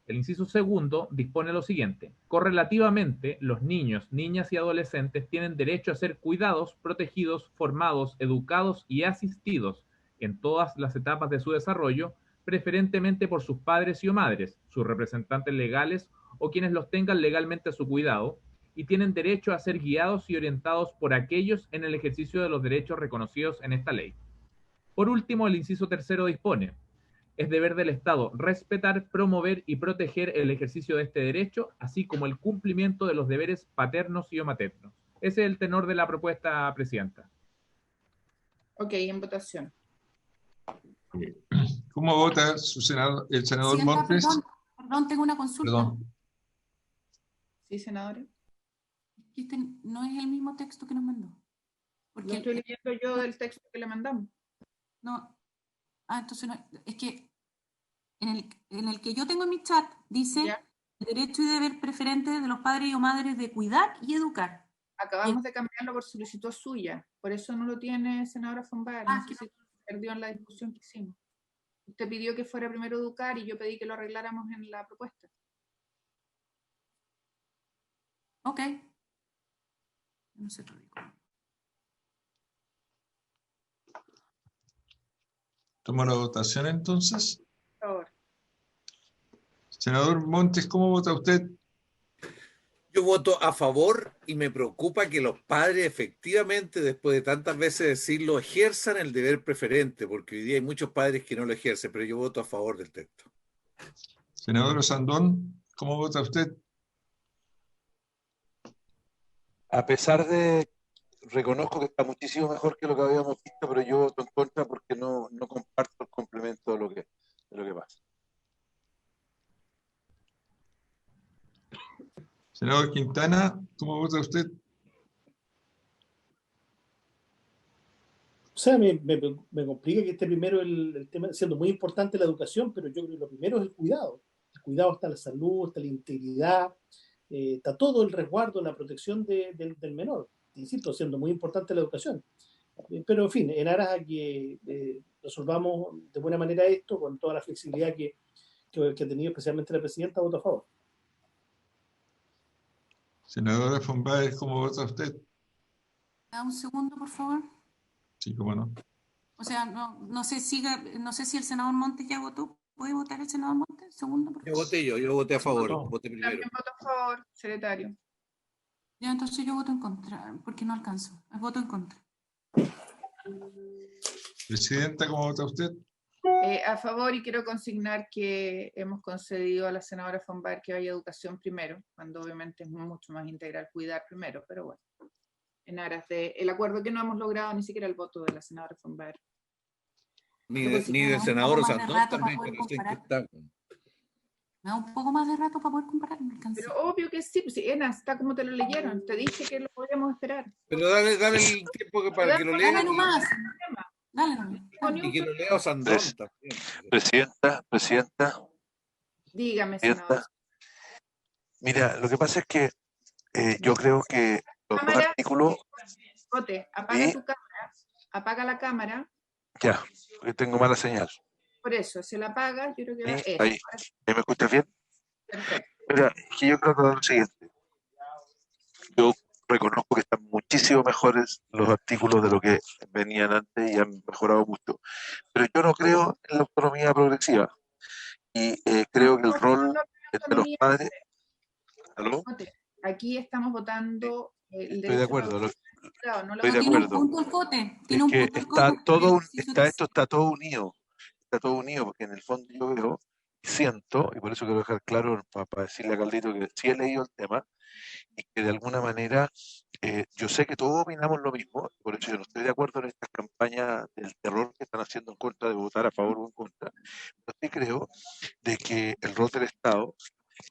El inciso segundo dispone lo siguiente: correlativamente, los niños, niñas y adolescentes tienen derecho a ser cuidados, protegidos, formados, educados y asistidos en todas las etapas de su desarrollo, preferentemente por sus padres y o madres, sus representantes legales o quienes los tengan legalmente a su cuidado, y tienen derecho a ser guiados y orientados por aquellos en el ejercicio de los derechos reconocidos en esta ley. Por último, el inciso tercero dispone: es deber del Estado respetar, promover y proteger el ejercicio de este derecho, así como el cumplimiento de los deberes paternos y o maternos. Ese es el tenor de la propuesta, presidenta. Ok, en votación. ¿Cómo vota el senador Montes? Perdón, tengo una consulta. Perdón. ¿Sí, senadora? Este no es el mismo texto que nos mandó. Porque Lo estoy leyendo yo del texto que le mandamos. No. Entonces no, es que en el que yo tengo en mi chat dice el derecho y deber preferente de los padres o madres de cuidar y educar. Acabamos de cambiarlo por solicitud suya, por eso no lo tiene senadora Fonbaer. No sé si se perdió en la discusión que hicimos. Usted pidió que fuera primero educar y yo pedí que lo arregláramos en la propuesta. Ok. No sé, Tomo la votación entonces. Por favor. Senador Montes, ¿cómo vota usted? Yo voto a favor y me preocupa que los padres efectivamente, después de tantas veces decirlo, ejerzan el deber preferente, porque hoy día hay muchos padres que no lo ejercen, pero yo voto a favor del texto. Senador Osandón, ¿cómo vota usted? A pesar de, reconozco que está muchísimo mejor que lo que habíamos visto, pero yo voto en contra porque no comparto el complemento de lo que pasa. Senador Quintana, ¿cómo vota usted? O sea, me complica que esté primero el tema, siendo muy importante la educación, pero yo creo que lo primero es el cuidado. El cuidado está la salud, está la integridad, está todo el resguardo, la protección del menor. Insisto, siendo muy importante la educación. Pero, en fin, en aras a que resolvamos de buena manera esto, con toda la flexibilidad que ha tenido especialmente la presidenta, voto a favor. Senadora Fonbaer, ¿cómo vota usted? Da un segundo, por favor. Sí, cómo no. O sea, no sé si el senador Montes ya votó. ¿Puede votar el senador Montes? Segundo, por favor. Yo voté a favor, voté primero. También voto a favor, secretario. Ya, entonces yo voto en contra, porque no alcanzo. Voto en contra. Presidenta, ¿cómo vota usted? A favor, y quiero consignar que hemos concedido a la senadora Fonbaer que vaya a educación primero, cuando obviamente es mucho más integral cuidar primero, pero bueno, en aras del acuerdo que no hemos logrado ni siquiera el voto de la senadora Fonbaer. Ni del senador Osandón también, que no sé qué está. Me da un poco más de rato para poder comparar. Pero obvio que sí, pues si Ena, está como te lo leyeron, te dije que lo podíamos esperar. Pero dale el tiempo para que lo lea. Dale nomás. Dale nomás. Y que lo lea Osandón también. Presidenta. Dígame, senador. Mira, lo que pasa es que yo creo que los dos artículos... Bote, apaga tu cámara, apaga la cámara. Ya, porque tengo mala señal. Por eso, se la apaga, yo creo que ahí me escuchas bien. Perfecto. Mira, es que yo creo que lo siguiente. Yo reconozco que están muchísimo mejores los artículos de lo que venían antes y han mejorado mucho. Pero yo no creo en la autonomía progresiva. Y creo que el rol de los padres... ¿Aló? Aquí estamos votando el derecho. Estoy de acuerdo. Estoy de acuerdo. Esto está todo unido. Está todo unido, porque en el fondo yo veo, siento, y por eso quiero dejar claro para decirle a Caldito que sí he leído el tema, y que de alguna manera yo sé que todos opinamos lo mismo, por eso yo no estoy de acuerdo en estas campañas del terror que están haciendo en contra de votar a favor o en contra, pero sí creo de que el rol del Estado,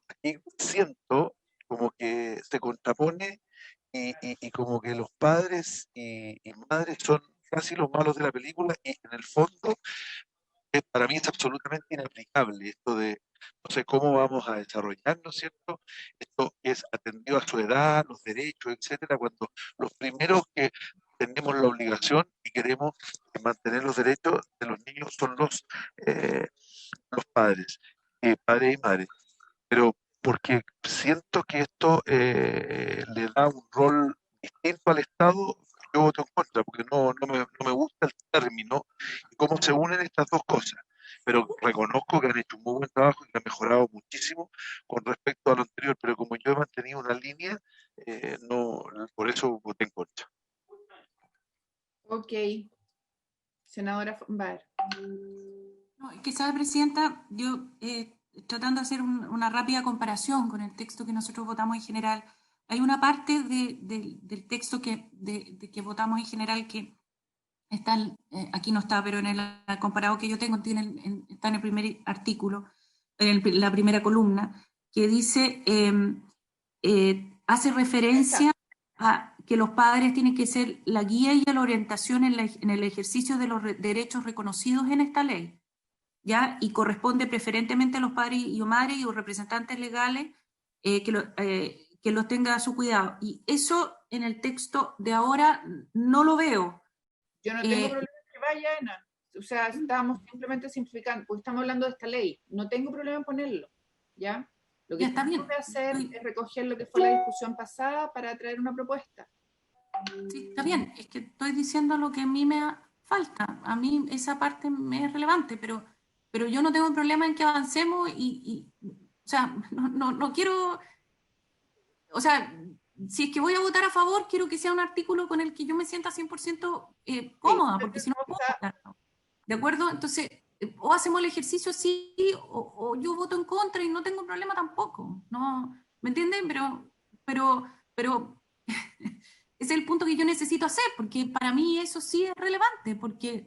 aquí siento como que se contrapone y como que los padres y madres son casi los malos de la película, y en el fondo para mí es absolutamente inaplicable esto de no sé cómo vamos a desarrollarnos, ¿cierto? Esto es atendido a su edad, los derechos, etcétera, cuando los primeros que tenemos la obligación y queremos mantener los derechos de los niños, son los padres, padres y madres. Pero porque siento que esto le da un rol distinto al Estado, yo voto en contra, porque no me gusta el término y cómo se unen estas dos cosas. Pero reconozco que han hecho un muy buen trabajo y que han mejorado muchísimo con respecto a lo anterior, pero como yo he mantenido una línea, no, por eso voté en contra. Ok. Senadora Baer. No, es que sabe, Presidenta, yo tratando de hacer una rápida comparación con el texto que nosotros votamos en general, hay una parte del texto que votamos en general que está, aquí no está, pero en el comparado que yo tengo está en el primer artículo, en la primera columna, que dice, hace referencia a que los padres tienen que ser la guía y la orientación en el ejercicio de los derechos reconocidos en esta ley, ¿ya? Y corresponde preferentemente a los padres y madres y los representantes legales que los tenga a su cuidado. Y eso en el texto de ahora no lo veo. Yo no tengo problema en que vaya, Ana. O sea, estamos simplemente simplificando, porque estamos hablando de esta ley. No tengo problema en ponerlo, ¿ya? Lo que está bien. Tengo que hacer es recoger lo que fue la discusión pasada para traer una propuesta. Sí, está bien. Es que estoy diciendo lo que a mí me falta. A mí esa parte me es relevante, pero yo no tengo problema en que avancemos o sea, no quiero, o sea, si es que voy a votar a favor, quiero que sea un artículo con el que yo me sienta 100% cómoda, porque si no puedo votarlo. ¿De acuerdo? Entonces, o hacemos el ejercicio sí, o yo voto en contra y no tengo problema tampoco. ¿No? ¿Me entienden? Pero ese es el punto que yo necesito hacer, porque para mí eso sí es relevante, porque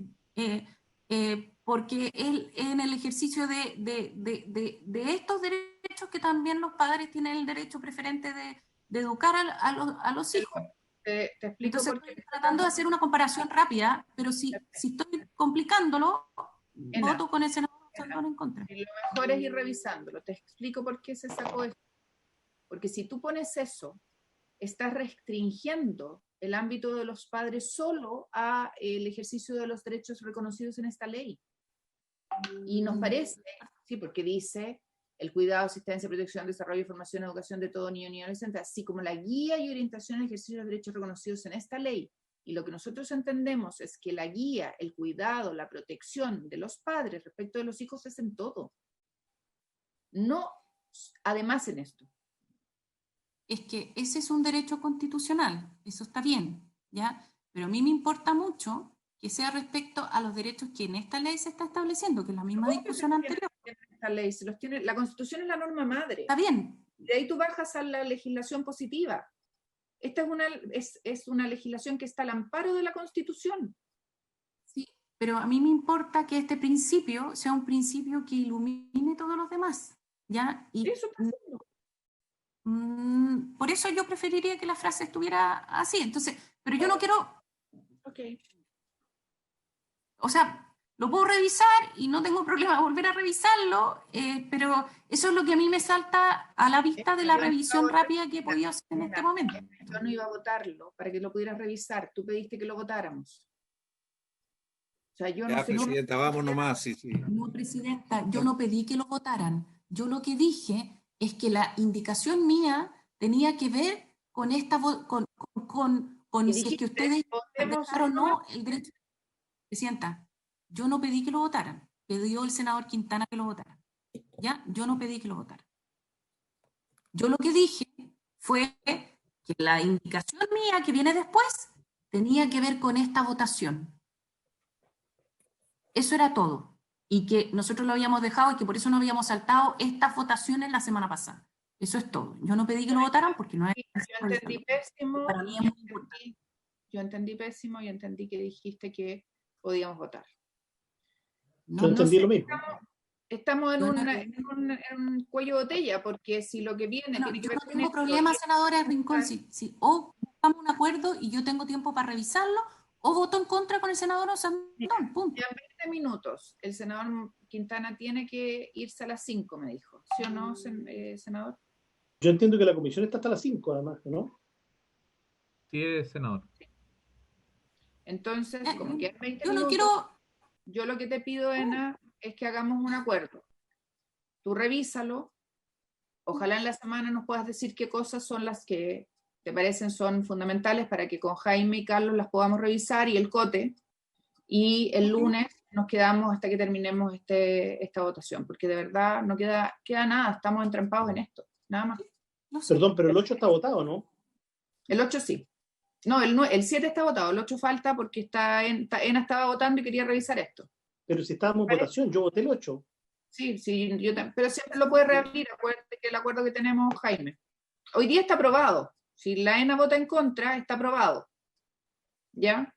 en el ejercicio de estos derechos que también los padres tienen el derecho preferente de educar a los hijos. Te explico. Entonces estoy tratando de hacer una comparación rápida, pero si estoy complicándolo, voto con el senador en contra. Y lo mejor es ir revisándolo. Te explico por qué se sacó esto. Porque si tú pones eso, estás restringiendo el ámbito de los padres solo a el ejercicio de los derechos reconocidos en esta ley. Y nos parece, sí, porque dice el cuidado, asistencia, protección, desarrollo, formación, educación de todo niño y adolescente, así como la guía y orientación al ejercicio de los derechos reconocidos en esta ley. Y lo que nosotros entendemos es que la guía, el cuidado, la protección de los padres respecto de los hijos es en todo. No, además en esto. Es que ese es un derecho constitucional, eso está bien, ¿ya? Pero a mí me importa mucho que sea respecto a los derechos que en esta ley se está estableciendo, que es la misma discusión anterior. Esta ley, se los tiene, la Constitución es la norma madre. Está bien. De ahí tú bajas a la legislación positiva. Esta es una legislación que está al amparo de la Constitución. Sí, pero a mí me importa que este principio sea un principio que ilumine todos los demás, ¿ya? Y eso está haciendo. Por eso yo preferiría que la frase estuviera así. Entonces, pero yo no quiero. Ok. O sea, lo puedo revisar y no tengo problema de volver a revisarlo, pero eso es lo que a mí me salta a la vista de la revisión rápida que he podido hacer en este momento. Yo no iba a votarlo para que lo pudieras revisar. Tú pediste que lo votáramos. O sea, yo ya, no sé. Presidenta, vamos nomás. Sí. No, Presidenta, yo no pedí que lo votaran. Yo lo que dije es que la indicación mía tenía que ver con esta si es que ustedes dejaron o no el derecho. Presidenta, yo no pedí que lo votaran, pidió el senador Quintana que lo votara. ¿Ya? Yo no pedí que lo votaran. Yo lo que dije fue que la indicación mía que viene después tenía que ver con esta votación. Eso era todo. Y que nosotros lo habíamos dejado y que por eso no habíamos saltado estas votaciones la semana pasada. Eso es todo. Yo no pedí que lo votaran porque no es... Yo entendí pésimo. Para mí es muy importante. Yo entendí pésimo y entendí que dijiste que podíamos votar. Yo entendí lo mismo. Estamos en un cuello de botella, porque si lo que viene... No, yo no tengo problema, senadora Rincón, si o buscamos un acuerdo y yo tengo tiempo para revisarlo, o voto en contra con el senador Osandón, punto. Ya en 20 minutos, el senador Quintana tiene que irse a las 5, me dijo. ¿Sí o no, senador? Yo entiendo que la comisión está hasta las 5, además, ¿no? Sí, senador. Entonces, como quedan 20 yo no minutos, quiero... yo lo que te pido, Ena, es que hagamos un acuerdo. Tú revísalo. Ojalá en la semana nos puedas decir qué cosas son las que te parecen son fundamentales para que con Jaime y Carlos las podamos revisar y el Cote. Y el lunes nos quedamos hasta que terminemos esta votación, porque de verdad no queda nada, estamos entrampados en esto, nada más. No sé. Perdón, pero el 8 está votado, ¿no? El 8 sí. No, el 7 está votado, el 8 falta porque Ena estaba votando y quería revisar esto. Pero si estábamos en votación, yo voté el 8. Sí, pero siempre lo puede reabrir, acuérdate que el acuerdo que tenemos, Jaime. Hoy día está aprobado. Si la ENA vota en contra, está aprobado. ¿Ya?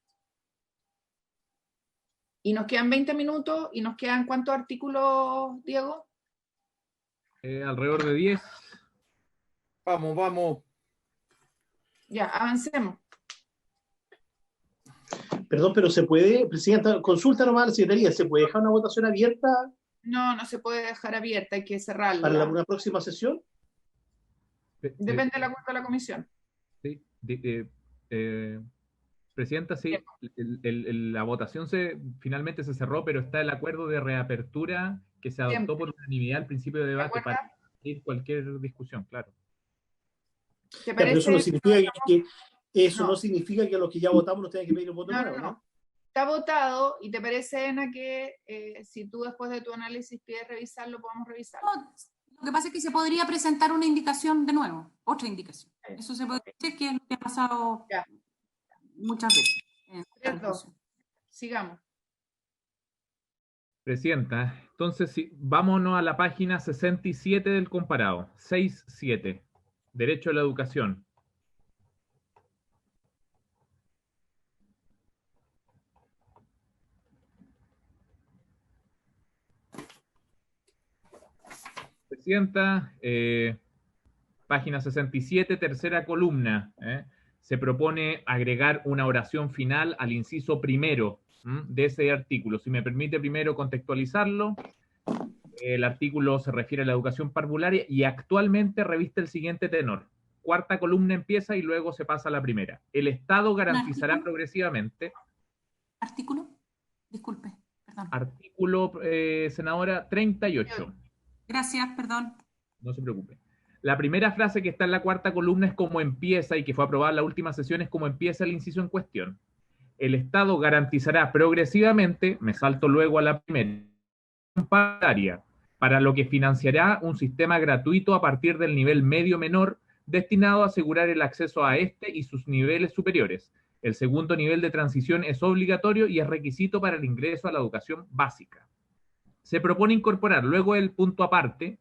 Y nos quedan 20 minutos, y nos quedan ¿cuántos artículos, Diego? Alrededor de 10. Vamos. Ya, avancemos. Perdón, pero se puede, Presidenta, consulta nomás a la Secretaría, ¿se puede dejar una votación abierta No se puede dejar abierta, hay que cerrarla. para una próxima sesión? Depende del acuerdo de la comisión. Sí, Presidenta, sí, la votación finalmente se cerró, pero está el acuerdo de reapertura que se adoptó por unanimidad al principio de debate para ir cualquier discusión, claro. ¿Te Pero eso no significa no significa que los que ya votamos nos tengan que pedir un voto nuevo, ¿no? Está votado, y te parece, Ena, que si tú después de tu análisis pides revisarlo, podamos revisarlo. No, lo que pasa es que se podría presentar una indicación de nuevo, otra indicación. Eso se puede decir, que es lo que ha pasado muchas veces. Sigamos. Presidenta, entonces sí, vámonos a la página 67 del comparado, 6.7, Derecho a la Educación. Presidenta, página 67, tercera columna. Se propone agregar una oración final al inciso primero de ese artículo. Si me permite primero contextualizarlo, el artículo se refiere a la educación parvularia y actualmente reviste el siguiente tenor. Cuarta columna empieza y luego se pasa a la primera. El Estado garantizará progresivamente... ¿Artículo? Disculpe, perdón. Artículo, senadora, 38. Gracias, perdón. No se preocupe. La primera frase que está en la cuarta columna es como empieza, y que fue aprobada en la última sesión, es como empieza el inciso en cuestión. El Estado garantizará progresivamente, me salto luego a la primera, para lo que financiará un sistema gratuito a partir del nivel medio menor, destinado a asegurar el acceso a este y sus niveles superiores. El segundo nivel de transición es obligatorio y es requisito para el ingreso a la educación básica. Se propone incorporar luego el punto aparte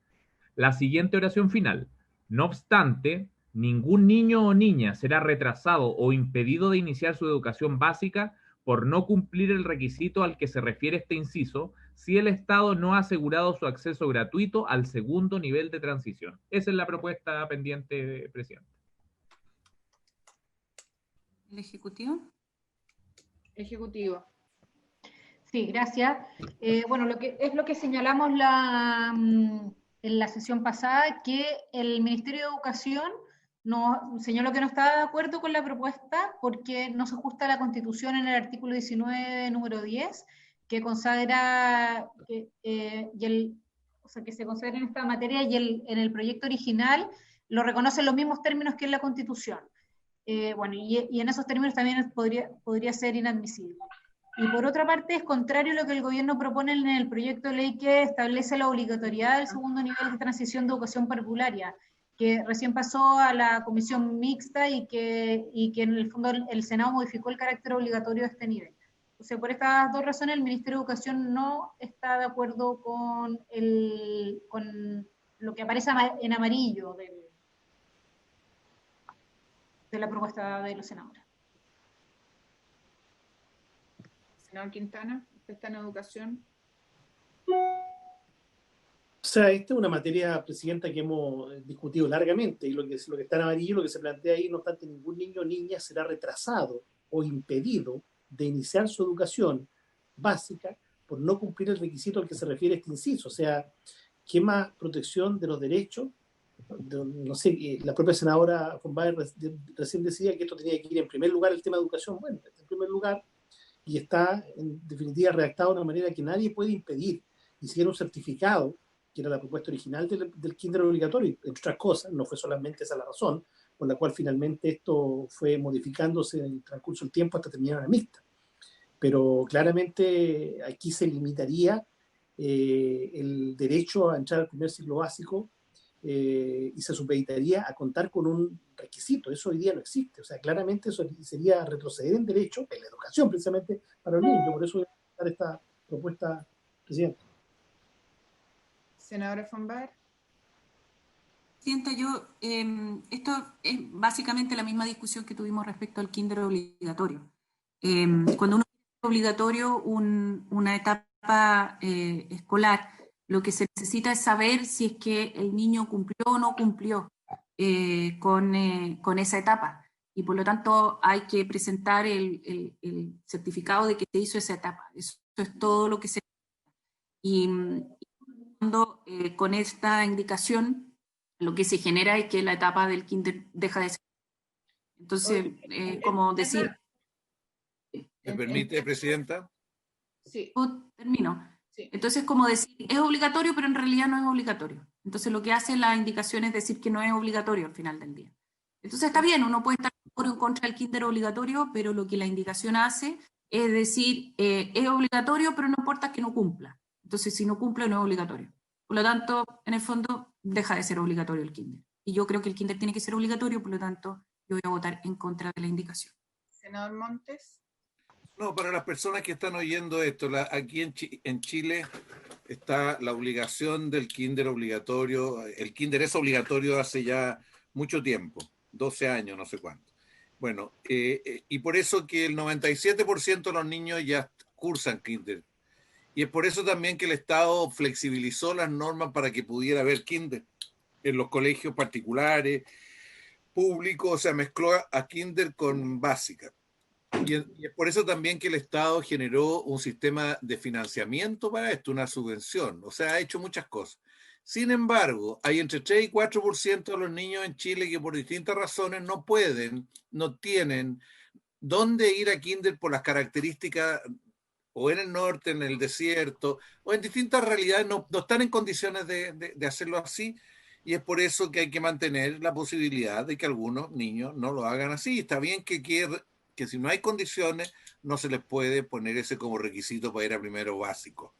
la siguiente oración final. No obstante, ningún niño o niña será retrasado o impedido de iniciar su educación básica por no cumplir el requisito al que se refiere este inciso, si el Estado no ha asegurado su acceso gratuito al segundo nivel de transición. Esa es la propuesta pendiente, Presidente. ¿El Ejecutivo? Ejecutivo. Sí, gracias. Bueno, lo que señalamos en la sesión pasada, que el Ministerio de Educación señaló que no estaba de acuerdo con la propuesta porque no se ajusta a la Constitución en el artículo 19, número 10, que consagra que se consagra en esta materia, y en el proyecto original lo reconocen los mismos términos que en la Constitución. Bueno, y en esos términos también podría ser inadmisible. Y por otra parte, es contrario a lo que el gobierno propone en el proyecto de ley que establece la obligatoriedad del segundo nivel de transición de educación parvularia, que recién pasó a la comisión mixta y que en el fondo el Senado modificó el carácter obligatorio de este nivel. O sea, por estas dos razones el Ministerio de Educación no está de acuerdo con lo que aparece en amarillo de la propuesta de los senadores. Senador Quintana, ¿usted está en educación? O sea, esta es una materia, Presidenta, que hemos discutido largamente, y lo que está en amarillo, lo que se plantea ahí, no obstante, ningún niño o niña será retrasado o impedido de iniciar su educación básica por no cumplir el requisito al que se refiere este inciso. O sea, ¿qué más protección de los derechos? No sé, la propia senadora von Baer recién decía que esto tenía que ir en primer lugar el tema de educación. Bueno, en primer lugar y está en definitiva redactado de una manera que nadie puede impedir, y si era un certificado, que era la propuesta original del kinder obligatorio, entre otras cosas, no fue solamente esa la razón por la cual finalmente esto fue modificándose en el transcurso del tiempo hasta terminar en la mixta. Pero claramente aquí se limitaría el derecho a entrar al primer ciclo básico y se supeditaría a contar con un requisito. Eso hoy día no existe. O sea, claramente eso sería retroceder en derecho, en la educación precisamente, para los niños. Por eso voy a dar esta propuesta, presidente. Senadora von Baer. Presidenta, esto es básicamente la misma discusión que tuvimos respecto al kinder obligatorio. Cuando uno es obligatorio una etapa escolar, lo que se necesita es saber si es que el niño cumplió o no cumplió con esa etapa. Y por lo tanto hay que presentar el certificado de que se hizo esa etapa. Eso es todo lo que se necesita. Y con esta indicación, lo que se genera es que la etapa del kinder deja de ser. Entonces, como decir... ¿Me permite, Presidenta? Sí. Termino. Sí. Entonces, como decir, es obligatorio, pero en realidad no es obligatorio. Entonces, lo que hace la indicación es decir que no es obligatorio al final del día. Entonces, está bien, uno puede estar por en contra del kinder obligatorio, pero lo que la indicación hace es decir, es obligatorio, pero no importa que no cumpla. Entonces, si no cumple, no es obligatorio. Por lo tanto, en el fondo, deja de ser obligatorio el kinder. Y yo creo que el kinder tiene que ser obligatorio, por lo tanto, yo voy a votar en contra de la indicación. Senador Montes. No, para las personas que están oyendo esto, aquí en Chile está la obligación del kinder obligatorio. El kinder es obligatorio hace ya mucho tiempo, 12 años, no sé cuánto. Bueno, y por eso que el 97% de los niños ya cursan kinder. Y es por eso también que el Estado flexibilizó las normas para que pudiera haber kinder en los colegios particulares, públicos, o sea, mezcló a kinder con básica. Y es por eso también que el Estado generó un sistema de financiamiento para esto, una subvención. O sea, ha hecho muchas cosas. Sin embargo, hay entre 3 y 4% de los niños en Chile que por distintas razones no pueden, no tienen dónde ir a kinder por las características, o en el norte, en el desierto, o en distintas realidades, no están en condiciones de hacerlo así. Y es por eso que hay que mantener la posibilidad de que algunos niños no lo hagan así. Está bien que si no hay condiciones, no se les puede poner ese como requisito para ir a primero básico.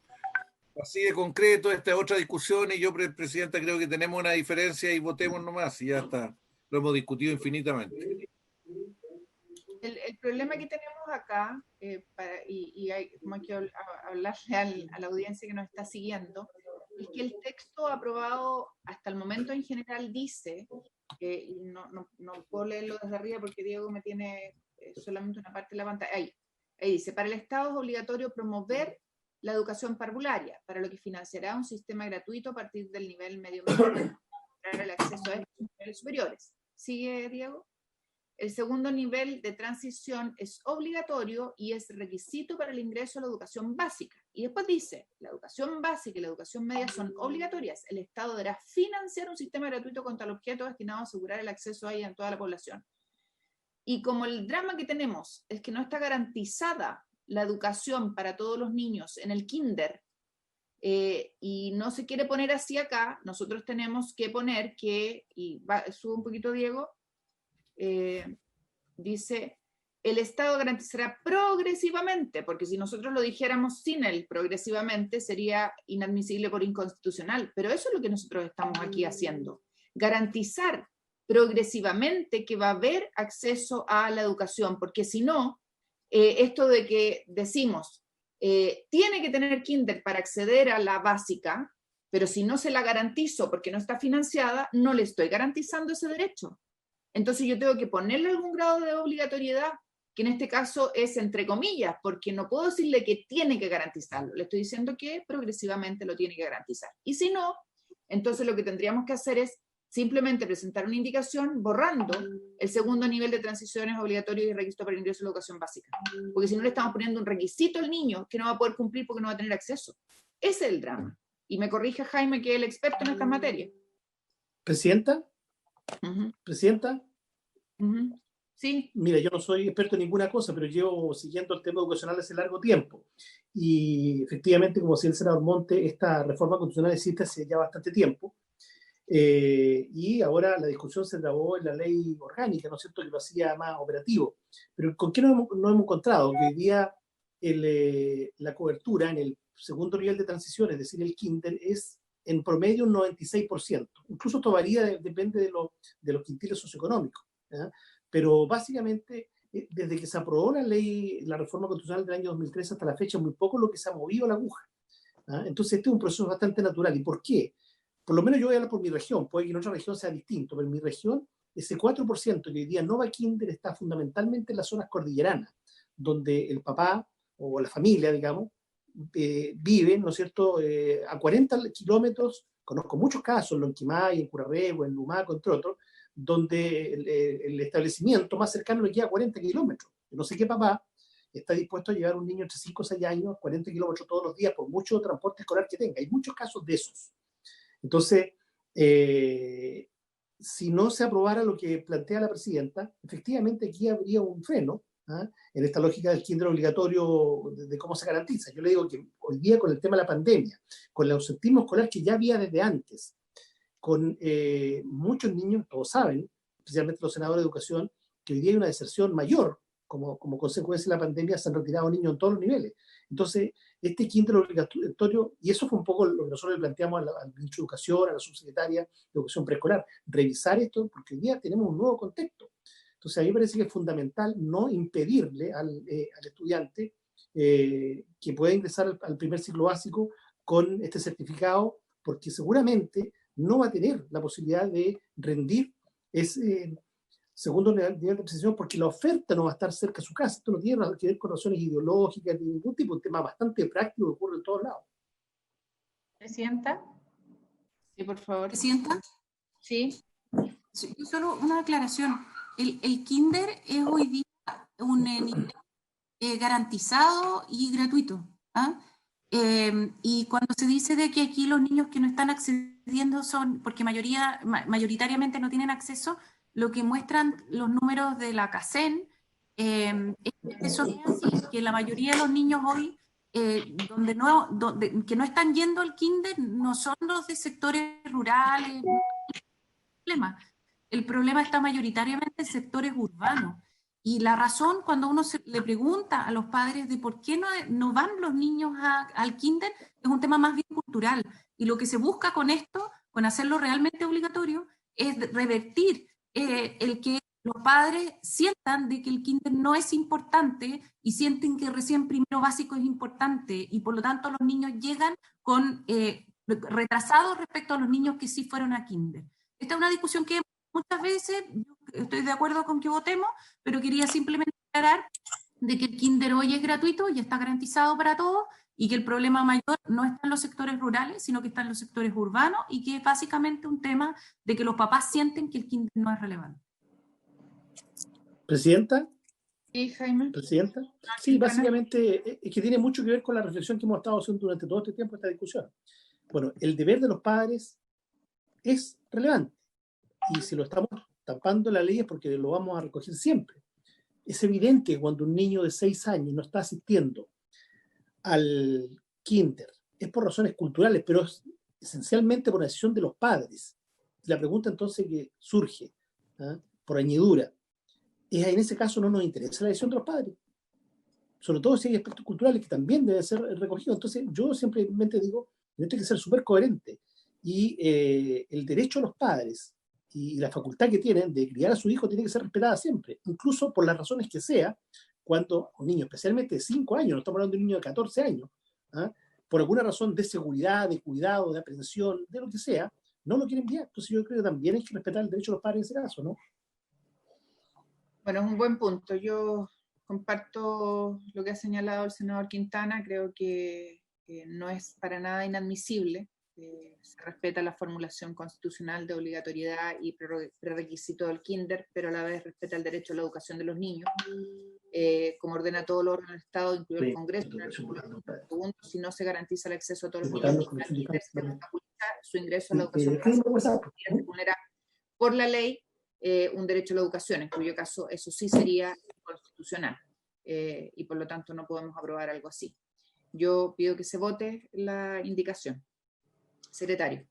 Así de concreto, esta es otra discusión y yo, Presidenta, creo que tenemos una diferencia y votemos nomás y ya está. Lo hemos discutido infinitamente. El problema que tenemos acá, como hay que hablarle a la audiencia que nos está siguiendo, es que el texto aprobado hasta el momento en general dice, y no puedo leerlo desde arriba porque Diego me tiene solamente una parte de la pantalla, ahí dice, para el Estado es obligatorio promover la educación parvularia, para lo que financiará un sistema gratuito a partir del nivel medio para el acceso a estos niveles superiores. ¿Sigue, Diego? El segundo nivel de transición es obligatorio y es requisito para el ingreso a la educación básica. Y después dice, la educación básica y la educación media son obligatorias. El Estado deberá financiar un sistema gratuito con tal objeto destinado a asegurar el acceso a ella en toda la población. Y como el drama que tenemos es que no está garantizada la educación para todos los niños en el kinder, y no se quiere poner así acá, nosotros tenemos que poner que, sube un poquito Diego, dice, el Estado garantizará progresivamente, porque si nosotros lo dijéramos sin el progresivamente sería inadmisible por inconstitucional, pero eso es lo que nosotros estamos aquí haciendo, garantizar progresivamente que va a haber acceso a la educación, porque si no, esto de que decimos, tiene que tener kinder para acceder a la básica, pero si no se la garantizo porque no está financiada, no le estoy garantizando ese derecho. Entonces yo tengo que ponerle algún grado de obligatoriedad, que en este caso es entre comillas, porque no puedo decirle que tiene que garantizarlo, le estoy diciendo que progresivamente lo tiene que garantizar. Y si no, entonces lo que tendríamos que hacer es simplemente presentar una indicación borrando el segundo nivel de transiciones obligatorios y requisito para el ingreso a la educación básica. Porque si no le estamos poniendo un requisito al niño que no va a poder cumplir porque no va a tener acceso. Ese es el drama. Y me corrige Jaime, que es el experto en estas materias. ¿Presidenta? Uh-huh. ¿Presidenta? Uh-huh. Sí. Mira, yo no soy experto en ninguna cosa, pero llevo siguiendo el tema educacional hace largo tiempo. Y efectivamente, como decía el senador Monte, esta reforma constitucional existe hace ya bastante tiempo. Y ahora la discusión se trabó en la ley orgánica, ¿no es cierto?, que lo hacía más operativo. Pero ¿con qué nos hemos encontrado? Que hoy día la cobertura en el segundo nivel de transición, es decir, el kinder, es en promedio un 96%. Incluso esto varía, depende de los quintiles socioeconómicos, ¿ya? Pero básicamente, desde que se aprobó la reforma constitucional del año 2013 hasta la fecha, muy poco lo que se ha movido la aguja, ¿ya? Entonces este es un proceso bastante natural. ¿Y por qué? Por lo menos yo voy a hablar por mi región, puede que en otra región sea distinto, pero en mi región ese 4% que hoy día no va a kinder está fundamentalmente en las zonas cordilleranas, donde el papá o la familia, digamos, viven, ¿no es cierto?, a 40 kilómetros, conozco muchos casos, en Lonquimay, en Curarrego, en Lumaco, entre otros, donde el establecimiento más cercano le queda a 40 kilómetros. Yo no sé qué papá está dispuesto a llevar a un niño entre 5 o 6 años, 40 kilómetros todos los días, por mucho transporte escolar que tenga. Hay muchos casos de esos. Entonces, si no se aprobara lo que plantea la presidenta, efectivamente aquí habría un freno, ¿ah?, en esta lógica del kinder obligatorio, de cómo se garantiza. Yo le digo que hoy día, con el tema de la pandemia, con el ausentismo escolar que ya había desde antes, con muchos niños, todos saben, especialmente los senadores de educación, que hoy día hay una deserción mayor como consecuencia de la pandemia, se han retirado niños en todos los niveles. Entonces, este kinder obligatorio, y eso fue un poco lo que nosotros le planteamos al ministro de Educación, a la subsecretaria de Educación Preescolar, revisar esto, porque hoy día tenemos un nuevo contexto. Entonces, a mí me parece que es fundamental no impedirle al estudiante que pueda ingresar al primer ciclo básico con este certificado, porque seguramente no va a tener la posibilidad de rendir ese segundo nivel de precisión, porque la oferta no va a estar cerca de su casa. Esto no tiene nada que ver con razones ideológicas ni ningún tipo, un tema bastante práctico que ocurre en todos lados. Presidenta. Sí, por favor. Presidenta. Sí. Solo una aclaración. El kinder es hoy día un nivel garantizado y gratuito, ¿ah? Y cuando se dice de que aquí los niños que no están accediendo son, porque mayoritariamente no tienen acceso, lo que muestran los números de la CACEN, eso es así, que la mayoría de los niños hoy que no están yendo al kinder no son los de sectores rurales. El problema está mayoritariamente en sectores urbanos. Y la razón, cuando uno le pregunta a los padres de por qué no van los niños al kinder, es un tema más bien cultural. Y lo que se busca con esto, con hacerlo realmente obligatorio, es revertir el que los padres sientan de que el kinder no es importante y sienten que recién primero básico es importante, y por lo tanto los niños llegan con retrasados respecto a los niños que sí fueron a kinder. Esta es una discusión que muchas veces, estoy de acuerdo con que votemos, pero quería simplemente aclarar de que el kinder hoy es gratuito y está garantizado para todos, y que el problema mayor no está en los sectores rurales, sino que está en los sectores urbanos, y que es básicamente un tema de que los papás sienten que el kinder no es relevante. ¿Presidenta? Sí, Jaime. ¿Presidenta? Sí, básicamente es que tiene mucho que ver con la reflexión que hemos estado haciendo durante todo este tiempo, esta discusión. Bueno, el deber de los padres es relevante, y si lo estamos tapando en la ley es porque lo vamos a recoger siempre. Es evidente que cuando un niño de 6 años no está asistiendo al kinder, es por razones culturales, pero es esencialmente por decisión de los padres. La pregunta entonces que surge, por añadidura, es: en ese caso no nos interesa la decisión de los padres, sobre todo si hay aspectos culturales que también deben ser recogidos. Entonces yo simplemente digo que esto hay que ser súper coherente, y el derecho de los padres y la facultad que tienen de criar a su hijo tiene que ser respetada siempre, incluso por las razones que sea, cuando un niño, especialmente de 5 años, no estamos hablando de un niño de 14 años, por alguna razón de seguridad, de cuidado, de aprehensión, de lo que sea, no lo quieren enviar. Entonces yo creo que también hay que respetar el derecho de los padres en ese caso, ¿no? Bueno, es un buen punto. Yo comparto lo que ha señalado el senador Quintana. Creo que no es para nada inadmisible. Se respeta la formulación constitucional de obligatoriedad y prerequisito del kinder, pero a la vez respeta el derecho a la educación de los niños, como ordena todo el órgano del Estado, incluido el Congreso. En el artículo segundo, si no se garantiza el acceso a todos los niños al kinder, se faculta su ingreso a la educación básica, se vulnera por la ley un derecho a la educación, en cuyo caso eso sí sería constitucional, y por lo tanto no podemos aprobar algo así. Yo pido que se vote la indicación. Secretario.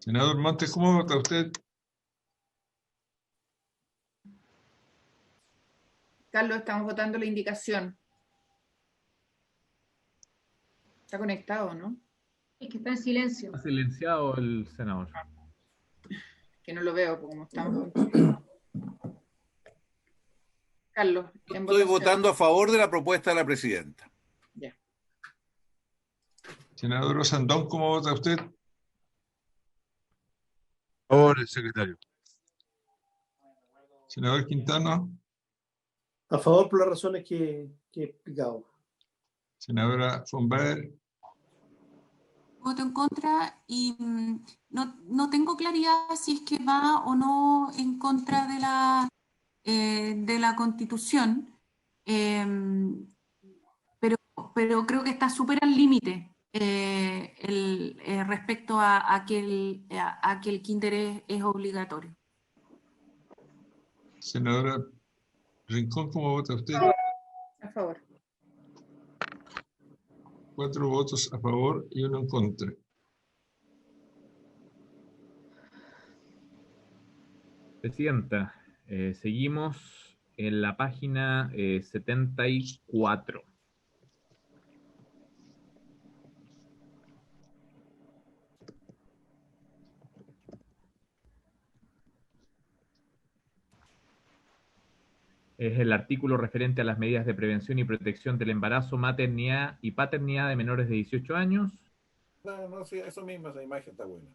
Senador Montes, ¿cómo vota usted? Carlos, estamos votando la indicación. Está conectado, ¿no? Es que está en silencio. Está silenciado el senador. Que no lo veo, como estamos. Carlos, en Estoy votación. votando a favor de la propuesta de la presidenta. Ya. Senador Osandón, ¿cómo vota usted? Ahora el secretario. Senador Quintano. A favor por las razones que he explicado. Senadora von Baer. Voto en contra y no tengo claridad si es que va o no en contra de la Constitución, pero creo que está súper al límite respecto a que el kinder es obligatorio. Senadora Rincón, ¿cómo vota usted? A favor. 4 votos a favor y 1 en contra. Presidenta, seguimos en la página 74. Es el artículo referente a las medidas de prevención y protección del embarazo, maternidad y paternidad de menores de 18 años. No, sí, eso mismo, esa imagen está buena.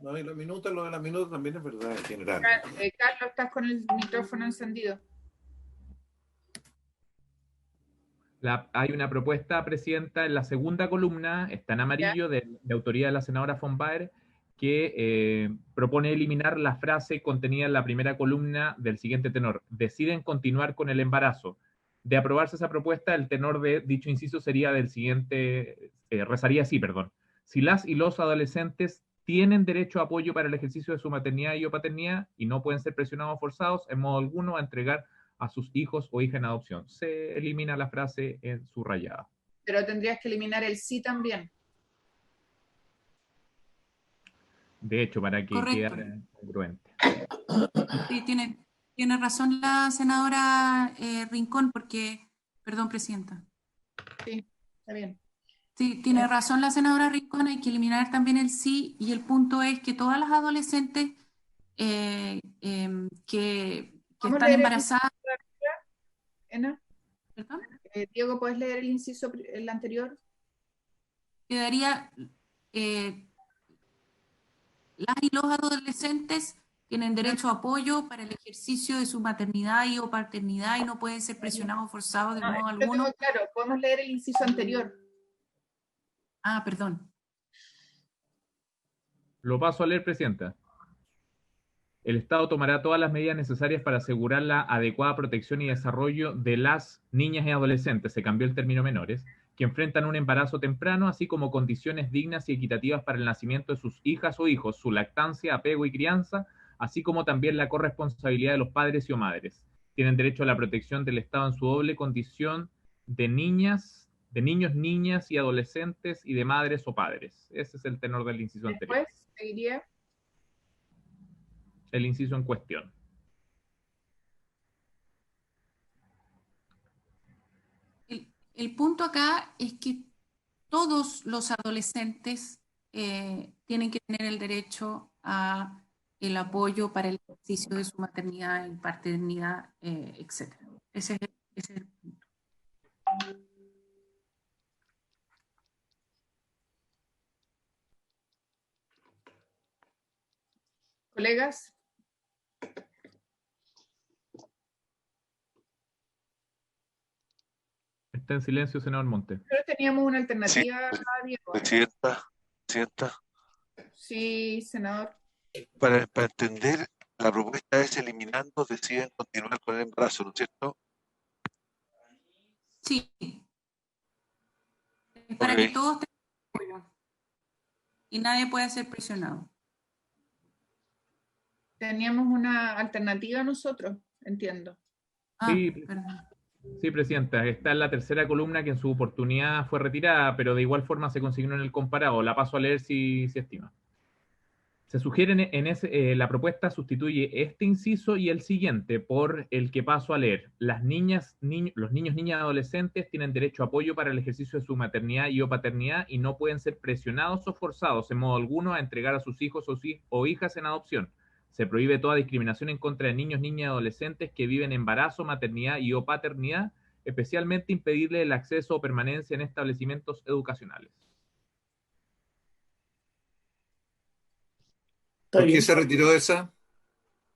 No, y lo de las minutos también es verdad en general. Carlos, estás con el micrófono encendido. Hay una propuesta, Presidenta, en la segunda columna, está en amarillo, de autoría de la senadora von Baer, que propone eliminar la frase contenida en la primera columna del siguiente tenor: deciden continuar con el embarazo. De aprobarse esa propuesta, el tenor de dicho inciso sería del siguiente, rezaría así, perdón: si las y los adolescentes tienen derecho a apoyo para el ejercicio de su maternidad y o paternidad y no pueden ser presionados o forzados en modo alguno a entregar a sus hijos o hijas en adopción. Se elimina la frase en subrayada. Pero tendrías que eliminar el sí también. De hecho, para que quede congruente. Sí, tiene razón la senadora Rincón, porque, perdón, Presidenta. Sí, está bien. Sí, tiene razón la senadora Rincón, hay que eliminar también el sí, y el punto es que todas las adolescentes que están embarazadas... ¿Ena? ¿Perdón? Diego, ¿puedes leer el inciso, el anterior? Quedaría... las y los adolescentes tienen derecho a apoyo para el ejercicio de su maternidad y o paternidad y no pueden ser presionados o forzados de modo alguno. Claro, podemos leer el inciso anterior. Ah, perdón. Lo paso a leer, Presidenta. El Estado tomará todas las medidas necesarias para asegurar la adecuada protección y desarrollo de las niñas y adolescentes, se cambió el término menores, que enfrentan un embarazo temprano, así como condiciones dignas y equitativas para el nacimiento de sus hijas o hijos, su lactancia, apego y crianza, así como también la corresponsabilidad de los padres y o madres. Tienen derecho a la protección del Estado en su doble condición de niños, niñas y adolescentes y de madres o padres. Ese es el tenor del inciso anterior. Después seguiría el inciso en cuestión. El punto acá es que todos los adolescentes tienen que tener el derecho a el apoyo para el ejercicio de su maternidad y paternidad, etc. Ese es el punto. colegas. Está en silencio, senador Monte. Pero teníamos una alternativa, Diego. Presidenta. Sí, senador. Para entender, la propuesta es eliminando, deciden continuar con el embarazo, ¿no es cierto? Sí. Para que todos tengan apoyo. y nadie puede ser presionado. Teníamos una alternativa nosotros, entiendo. Sí, Perdón. sí, Presidenta, está en la tercera columna que en su oportunidad fue retirada, pero de igual forma se consignó en el comparado. La paso a leer si estima. Se sugiere la propuesta sustituye este inciso y el siguiente por el que paso a leer. Los niños, niñas y adolescentes tienen derecho a apoyo para el ejercicio de su maternidad y o paternidad y no pueden ser presionados o forzados en modo alguno a entregar a sus hijos o hijas en adopción. Se prohíbe toda discriminación en contra de niños, niñas y adolescentes que viven embarazo, maternidad y o paternidad, especialmente impedirle el acceso o permanencia en establecimientos educacionales. ¿Por qué se retiró esa?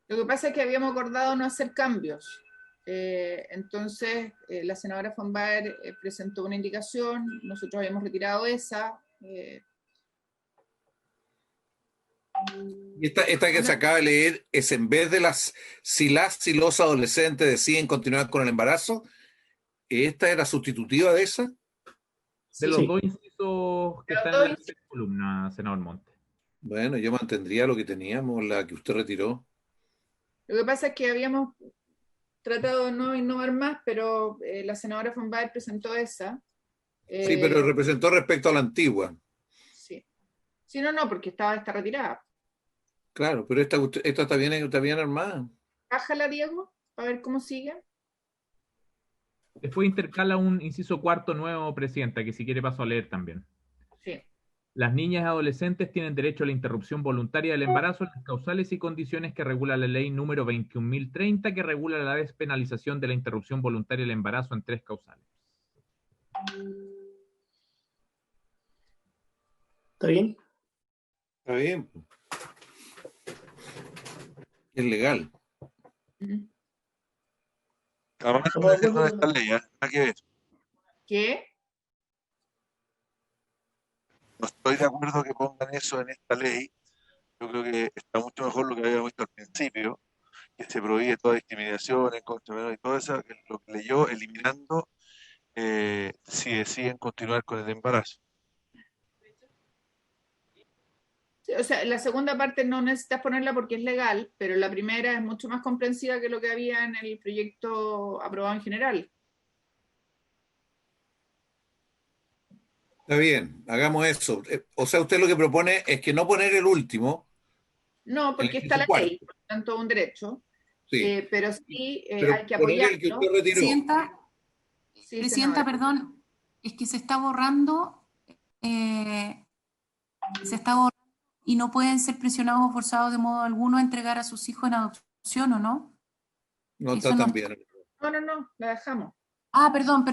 Lo que pasa es que habíamos acordado no hacer cambios. Entonces, la senadora von Baer presentó una indicación, nosotros habíamos retirado esa. Y esta que se acaba de leer es en vez de si los adolescentes deciden continuar con el embarazo, ¿esta era sustitutiva de esa? De los dos incisos que están en la tercera columna, senador Monte. Bueno, yo mantendría lo que teníamos, la que usted retiró. Lo que pasa es que habíamos tratado de no innovar más, pero la senadora von Baer presentó esa. Sí, pero representó respecto a la antigua. Sí. Sí, no, porque está retirada. Claro, pero esta está bien armada. Bájala, Diego, a ver cómo sigue. Después intercala un inciso cuarto nuevo, Presidenta, que si quiere paso a leer también. Sí. Las niñas y adolescentes tienen derecho a la interrupción voluntaria del embarazo en las causales y condiciones que regula la ley número 21.030, que regula la despenalización de la interrupción voluntaria del embarazo en 3 causales. ¿Está bien? Está bien. Es legal. Además, no está ley, nada que ver. ¿Qué? No estoy de acuerdo que pongan eso en esta ley. Yo creo que está mucho mejor lo que habíamos visto al principio, que se prohíbe toda discriminación en contra de menores y todo eso, lo que leyó, eliminando si deciden continuar con el embarazo. Sí, o sea, la segunda parte no necesitas ponerla porque es legal, pero la primera es mucho más comprensiva que lo que había en el proyecto aprobado en general. Está bien, hagamos eso. O sea, usted lo que propone es que no poner el último. No, porque está la ley, por lo tanto un derecho. Sí. Pero sí pero hay que apoyarlo. Presidenta, perdón, es que se está borrando y no pueden ser presionados o forzados de modo alguno a entregar a sus hijos en adopción, ¿o no? No está tan bien. No, la dejamos. Ah, perdón,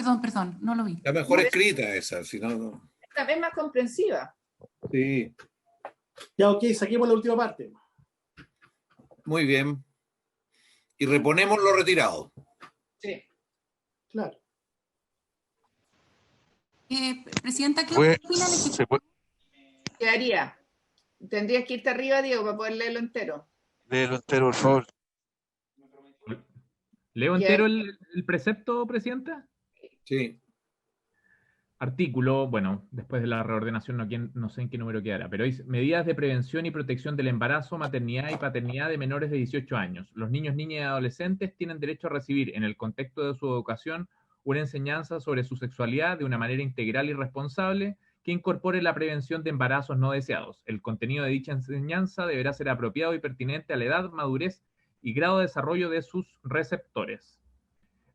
no lo vi. Está mejor escrita esa, si no. Esta vez más comprensiva. Sí. Ya, ok, saquemos la última parte. Muy bien. Y reponemos lo retirado. Sí. Claro. Presidenta, ¿qué opina ¿Qué haría? Tendrías que irte arriba, Diego, para poder leerlo entero. Léelo entero, por favor. ¿Leo entero el precepto, Presidenta? Sí. Artículo, bueno, después de la reordenación no sé en qué número quedará, pero es medidas de prevención y protección del embarazo, maternidad y paternidad de menores de 18 años. Los niños, niñas y adolescentes tienen derecho a recibir, en el contexto de su educación, una enseñanza sobre su sexualidad de una manera integral y responsable que incorpore la prevención de embarazos no deseados. El contenido de dicha enseñanza deberá ser apropiado y pertinente a la edad, madurez y grado de desarrollo de sus receptores.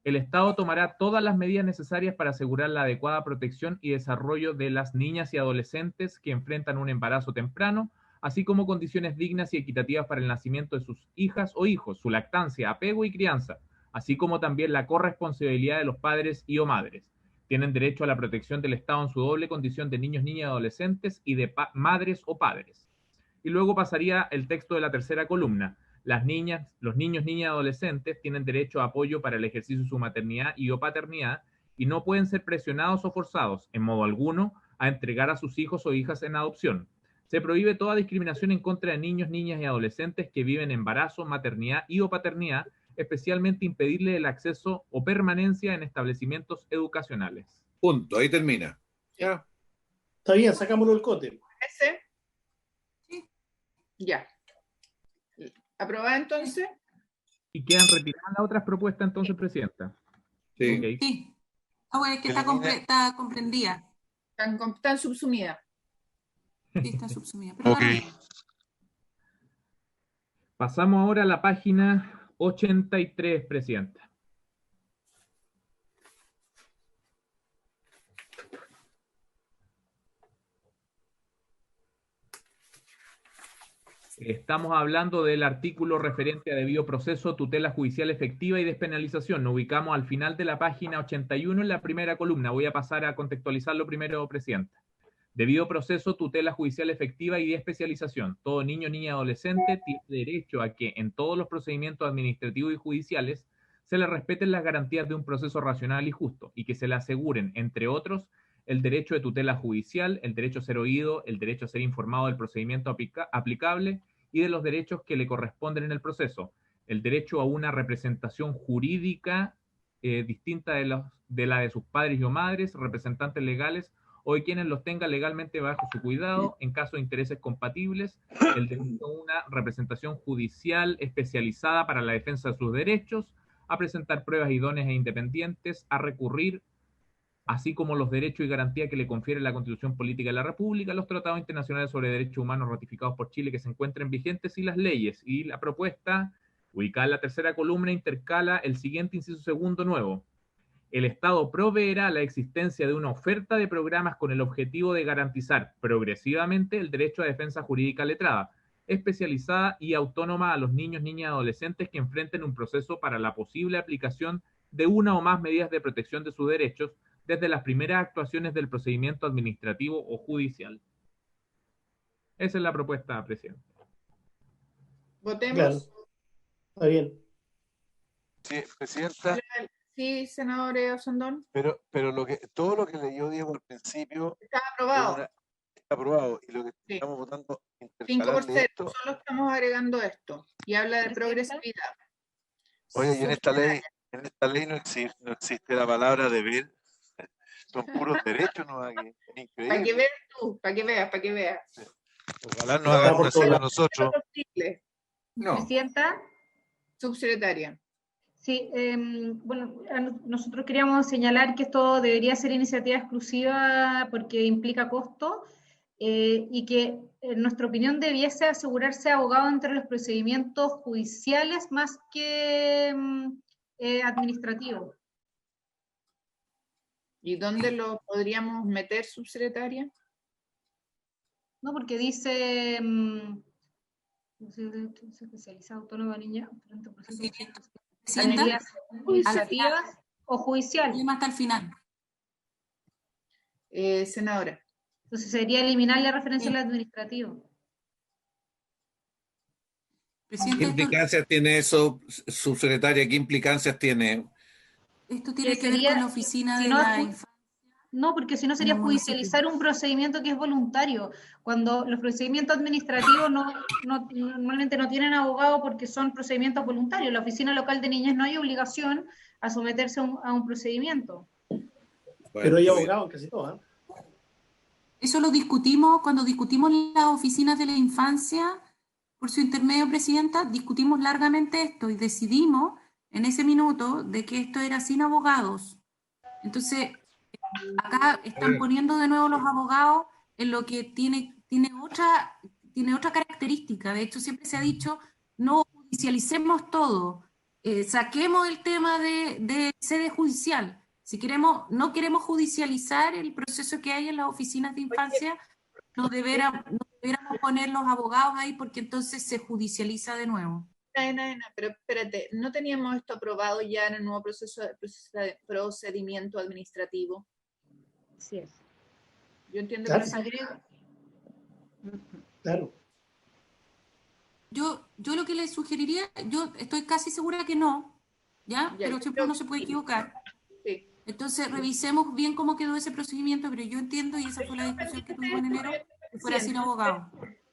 El Estado tomará todas las medidas necesarias para asegurar la adecuada protección y desarrollo de las niñas y adolescentes que enfrentan un embarazo temprano, así como condiciones dignas y equitativas para el nacimiento de sus hijas o hijos, su lactancia, apego y crianza, así como también la corresponsabilidad de los padres y o madres. Tienen derecho a la protección del Estado en su doble condición de niños, niñas y adolescentes y de madres o padres. Y luego pasaría el texto de la tercera columna. Las niñas, los niños, niñas y adolescentes tienen derecho a apoyo para el ejercicio de su maternidad y o paternidad y no pueden ser presionados o forzados, en modo alguno, a entregar a sus hijos o hijas en adopción. Se prohíbe toda discriminación en contra de niños, niñas y adolescentes que viven embarazo, maternidad y o paternidad, especialmente impedirle el acceso o permanencia en establecimientos educacionales. Punto, ahí termina. Ya. Está bien, sacámoslo del cote. ¿Ese? Ya. ¿Aprobada entonces? ¿Y quedan retiradas las otras propuestas entonces, Presidenta? Sí. Ok. Sí. Ah, bueno, es que está, está comprendida. Están subsumidas. Sí, está subsumida. Pero Ok. da lo mismo. Pasamos ahora a la página 83, Presidenta. Estamos hablando del artículo referente a debido proceso, tutela judicial efectiva y despenalización. Nos ubicamos al final de la página 81 en la primera columna. Voy a pasar a contextualizarlo primero, Presidenta. Debido proceso, tutela judicial efectiva y especialización. Todo niño, niña, adolescente tiene derecho a que en todos los procedimientos administrativos y judiciales se le respeten las garantías de un proceso racional y justo y que se le aseguren, entre otros, el derecho de tutela judicial, el derecho a ser oído, el derecho a ser informado del procedimiento aplicable y de los derechos que le corresponden en el proceso, el derecho a una representación jurídica distinta de la de sus padres o madres, representantes legales o de quienes los tenga legalmente bajo su cuidado en caso de intereses compatibles, el derecho a una representación judicial especializada para la defensa de sus derechos, a presentar pruebas idóneas e independientes, a recurrir, así como los derechos y garantías que le confiere la Constitución Política de la República, los tratados internacionales sobre derechos humanos ratificados por Chile que se encuentren vigentes y las leyes. Y la propuesta, ubicada en la tercera columna, intercala el siguiente inciso segundo nuevo. El Estado proveerá la existencia de una oferta de programas con el objetivo de garantizar progresivamente el derecho a defensa jurídica letrada, especializada y autónoma a los niños, niñas y adolescentes que enfrenten un proceso para la posible aplicación de una o más medidas de protección de sus derechos desde las primeras actuaciones del procedimiento administrativo o judicial. Esa es la propuesta, Presidente. Votemos. Claro. Está bien. Sí, Presidenta. Sí, senador Osandón. Pero todo lo que leyó Diego al principio está aprobado. Está aprobado. Y lo que sí. estamos votando 5 por 0, solo estamos agregando esto. Y habla de progresividad. Oye, y en esta ley no existe la palabra deber. Son puros derechos, ¿no? Es increíble. Para que veas tú, para que veas. Sí. Ojalá nos hagan una sola a nosotros. No. Presidenta. Subsecretaria. Sí, bueno, nosotros queríamos señalar que esto debería ser iniciativa exclusiva porque implica costo y que en nuestra opinión debiese asegurarse abogado entre los procedimientos judiciales más que administrativos. ¿Y dónde lo podríamos meter, subsecretaria? No, porque dice especializado autónoma niña, administrativas o judicial. Y más hasta el final. Senadora. Entonces sería eliminar la referencia al administrativo. ¿Qué implicancias tiene eso, subsecretaria? ¿Qué implicancias tiene? Esto tiene que ver con la oficina de la infancia. No, porque si no sería judicializar un procedimiento que es voluntario. Cuando los procedimientos administrativos normalmente no tienen abogado porque son procedimientos voluntarios. La oficina local de niñez no hay obligación a someterse a un procedimiento. Bueno, pero hay abogados casi todos. Eso lo discutimos cuando discutimos las oficinas de la infancia. Por su intermedio, Presidenta, discutimos largamente esto y decidimos en ese minuto de que esto era sin abogados. Entonces, acá están poniendo de nuevo los abogados en lo que tiene otra característica. De hecho, siempre se ha dicho, no judicialicemos todo, saquemos el tema de sede judicial. Si no queremos judicializar el proceso que hay en las oficinas de infancia, no deberíamos poner los abogados ahí porque entonces se judicializa de nuevo. Pero espérate, ¿no teníamos esto aprobado ya en el nuevo procedimiento administrativo? Sí es. Yo entiendo claro. que los agrego. Claro. Yo lo que le sugeriría, yo estoy casi segura que no, ¿ya? Pero siempre uno se puede equivocar. Sí. Entonces, revisemos bien cómo quedó ese procedimiento, pero yo entiendo, y esa fue la discusión que tuvimos en enero, que fuera sin abogado.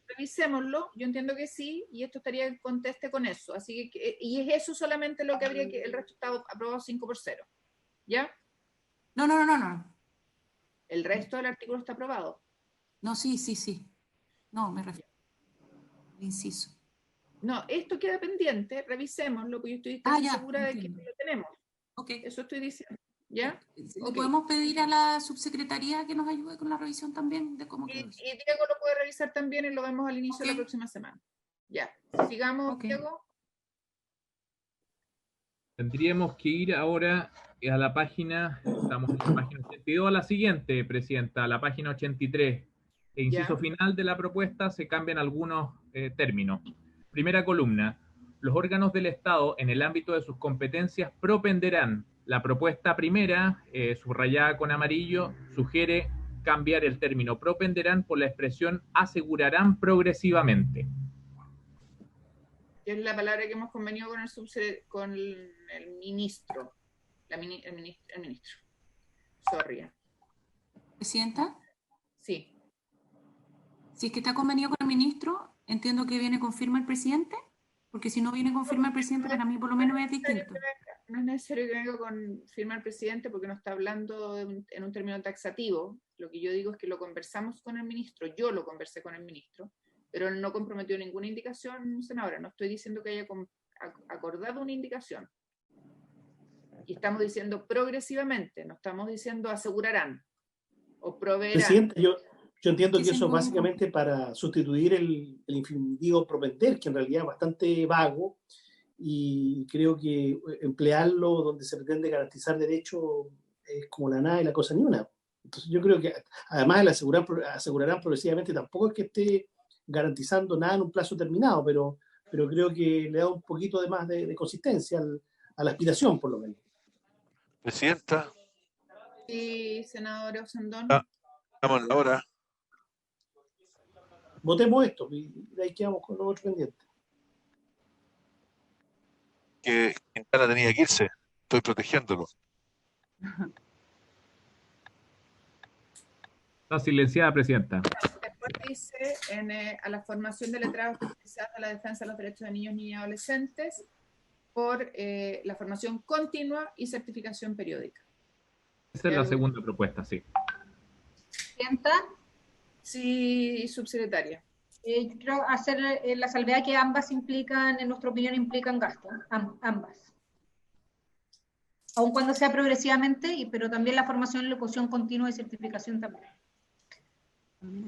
Revisémoslo, yo entiendo que sí, y esto estaría en conteste con eso. Así que, y es eso solamente lo que habría que, el resto está aprobado 5 por 0. ¿Ya? No. El resto del artículo está aprobado. No, sí. No, me refiero. el inciso. No, esto queda pendiente, revisémoslo, porque yo estoy segura de que lo tenemos. Okay. Eso estoy diciendo. ¿Ya? Okay. ¿Podemos pedir a la subsecretaría que nos ayude con la revisión también de cómo quedó? Y Diego lo puede revisar también y lo vemos al inicio de la próxima semana. Ya. Sigamos, Diego. Tendríamos que ir ahora a la página, estamos en la página 82, a la siguiente, Presidenta, a la página 83. E inciso final de la propuesta se cambian algunos términos. Primera columna. Los órganos del Estado, en el ámbito de sus competencias, propenderán. La propuesta primera, subrayada con amarillo, sugiere cambiar el término propenderán por la expresión asegurarán progresivamente. Que es la palabra que hemos convenido con el ministro. El ministro. Sorry. ¿Presidenta? Sí. Si es que está convenido con el ministro, entiendo que viene con firma el presidente, porque si no viene con firma el presidente, para mí por lo menos es distinto. No es necesario que venga con firma el presidente porque no está hablando en un término taxativo. Lo que yo digo es que lo conversamos con el ministro, yo lo conversé con el ministro, pero él no comprometió ninguna indicación, senadora. No estoy diciendo que haya acordado una indicación. Y estamos diciendo progresivamente, no estamos diciendo asegurarán o proveerán. Presidente, yo entiendo que eso es básicamente para sustituir el infinitivo propender, que en realidad es bastante vago, y creo que emplearlo donde se pretende garantizar derechos es como la nada y la cosa ni una. Entonces yo creo que además el asegurarán progresivamente tampoco es que esté garantizando nada en un plazo terminado, pero creo que le da un poquito de más de consistencia a la aspiración, por lo menos. Presidenta. Sí, senador Osandón. Estamos en la hora. Votemos esto y de ahí quedamos con los otros pendientes. Que Quintana tenía que irse. Estoy protegiéndolo. Está silenciada, Presidenta. Después dice a la formación de letrados especializados a la defensa de los derechos de niños, niñas y adolescentes por la formación continua y certificación periódica. Esa es la segunda propuesta, sí. ¿Presidenta? Sí, subsecretaria. Yo quiero hacer la salvedad que ambas implican, en nuestra opinión, implican gasto, ambas. Aun cuando sea progresivamente, pero también la formación, locución continua y certificación también.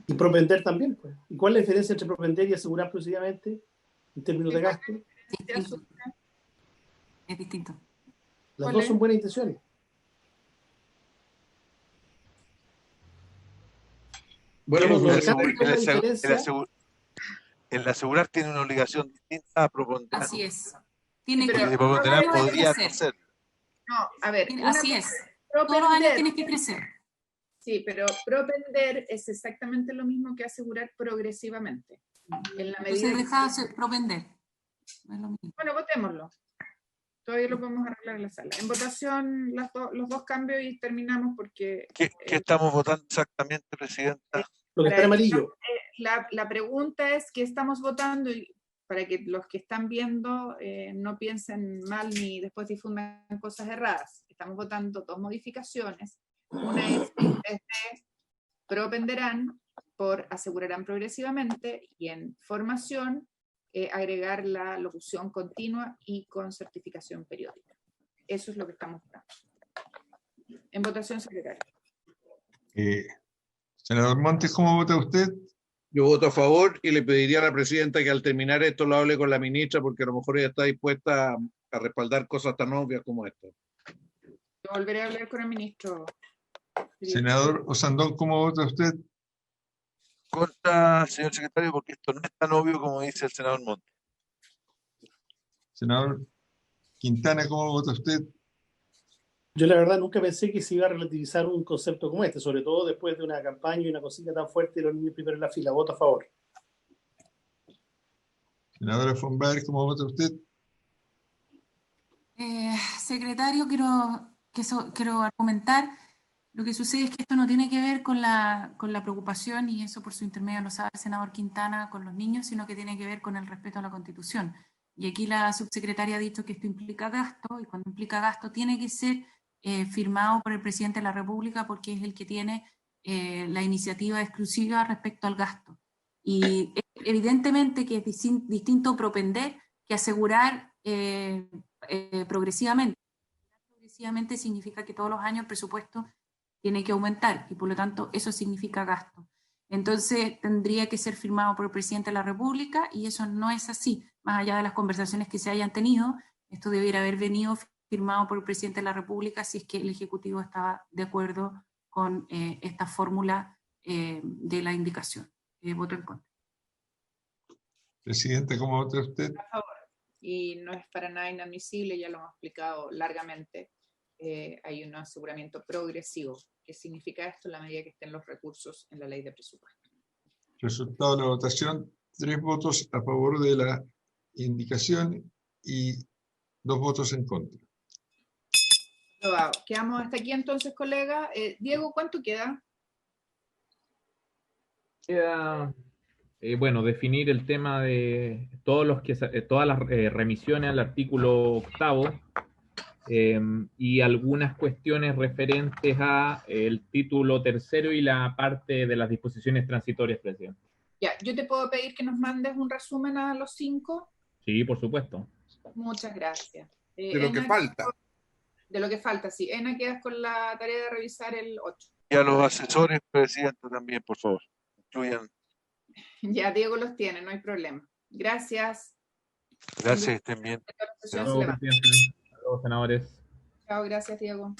Y propender también, pues. ¿Y cuál es la diferencia entre propender y asegurar progresivamente en términos de gasto? Es distinto. Las dos son buenas intenciones. Bueno, el asegurar tiene una obligación distinta a proponderar. Así es. Tiene que proponderar podría crecer. No, a ver. Así es. Todos los años tienes que crecer. Sí, pero propender es exactamente lo mismo que asegurar progresivamente. En la medida Entonces deja de propender. No es lo mismo. Bueno, votémoslo. Todavía lo podemos arreglar en la sala. En votación los dos cambios y terminamos porque... ¿Qué estamos votando exactamente, Presidenta? Lo que está en amarillo. La pregunta es qué estamos votando y para que los que están viendo no piensen mal ni después difundan cosas erradas. Estamos votando dos modificaciones. Una es de propenderán por asegurarán progresivamente y en formación agregar la locución continua y con certificación periódica. Eso es lo que estamos votando. En votación, secretaria. Senador Montes, ¿cómo vota usted? Yo voto a favor y le pediría a la presidenta que al terminar esto lo hable con la ministra, porque a lo mejor ella está dispuesta a respaldar cosas tan obvias como esta. Yo volveré a hablar con el ministro. Senador Osandón, ¿cómo vota usted? Contra, señor secretario, porque esto no es tan obvio como dice el senador Montes. Senador Quintana, ¿cómo vota usted? Yo la verdad nunca pensé que se iba a relativizar un concepto como este, sobre todo después de una campaña y una cosita tan fuerte de los niños primero en la fila. Voto a favor. Senadora von Baer, ¿cómo vota usted? Secretario, quiero argumentar. Lo que sucede es que esto no tiene que ver con la preocupación, y eso por su intermedio lo sabe el senador Quintana, con los niños, sino que tiene que ver con el respeto a la Constitución. Y aquí la subsecretaria ha dicho que esto implica gasto, y cuando implica gasto tiene que ser firmado por el presidente de la República, porque es el que tiene la iniciativa exclusiva respecto al gasto. Y evidentemente que es distinto propender que asegurar progresivamente. Progresivamente significa que todos los años el presupuesto tiene que aumentar y por lo tanto eso significa gasto. Entonces tendría que ser firmado por el presidente de la República y eso no es así. Más allá de las conversaciones que se hayan tenido, esto debiera haber venido firmado por el presidente de la República si es que el Ejecutivo estaba de acuerdo con esta fórmula de la indicación. Voto en contra. Presidente, ¿cómo vota usted? A favor. Y no es para nada inadmisible, ya lo hemos explicado largamente. Hay un aseguramiento progresivo. ¿Qué significa esto? En la medida que estén los recursos en la ley de presupuesto. Resultado de la votación, 3 votos a favor de la indicación y 2 votos en contra. Aprobado. Quedamos hasta aquí entonces, colega. Diego, ¿cuánto queda? Queda, bueno, definir el tema de todas las remisiones al artículo 8º y algunas cuestiones referentes a el título 3º y la parte de las disposiciones transitorias, presidente. Ya, yo te puedo pedir que nos mandes un resumen a los 5. Sí, por supuesto. Muchas gracias. De lo que falta. De lo que falta, sí. Ena, quedas con la tarea de revisar el 8. Y a los asesores, presidente, también, por favor. Incluyan. Ya, Diego los tiene, no hay problema. Gracias. Gracias, estén bien. Hasta luego, presidente. Hasta luego, senadores. Chao, gracias, Diego.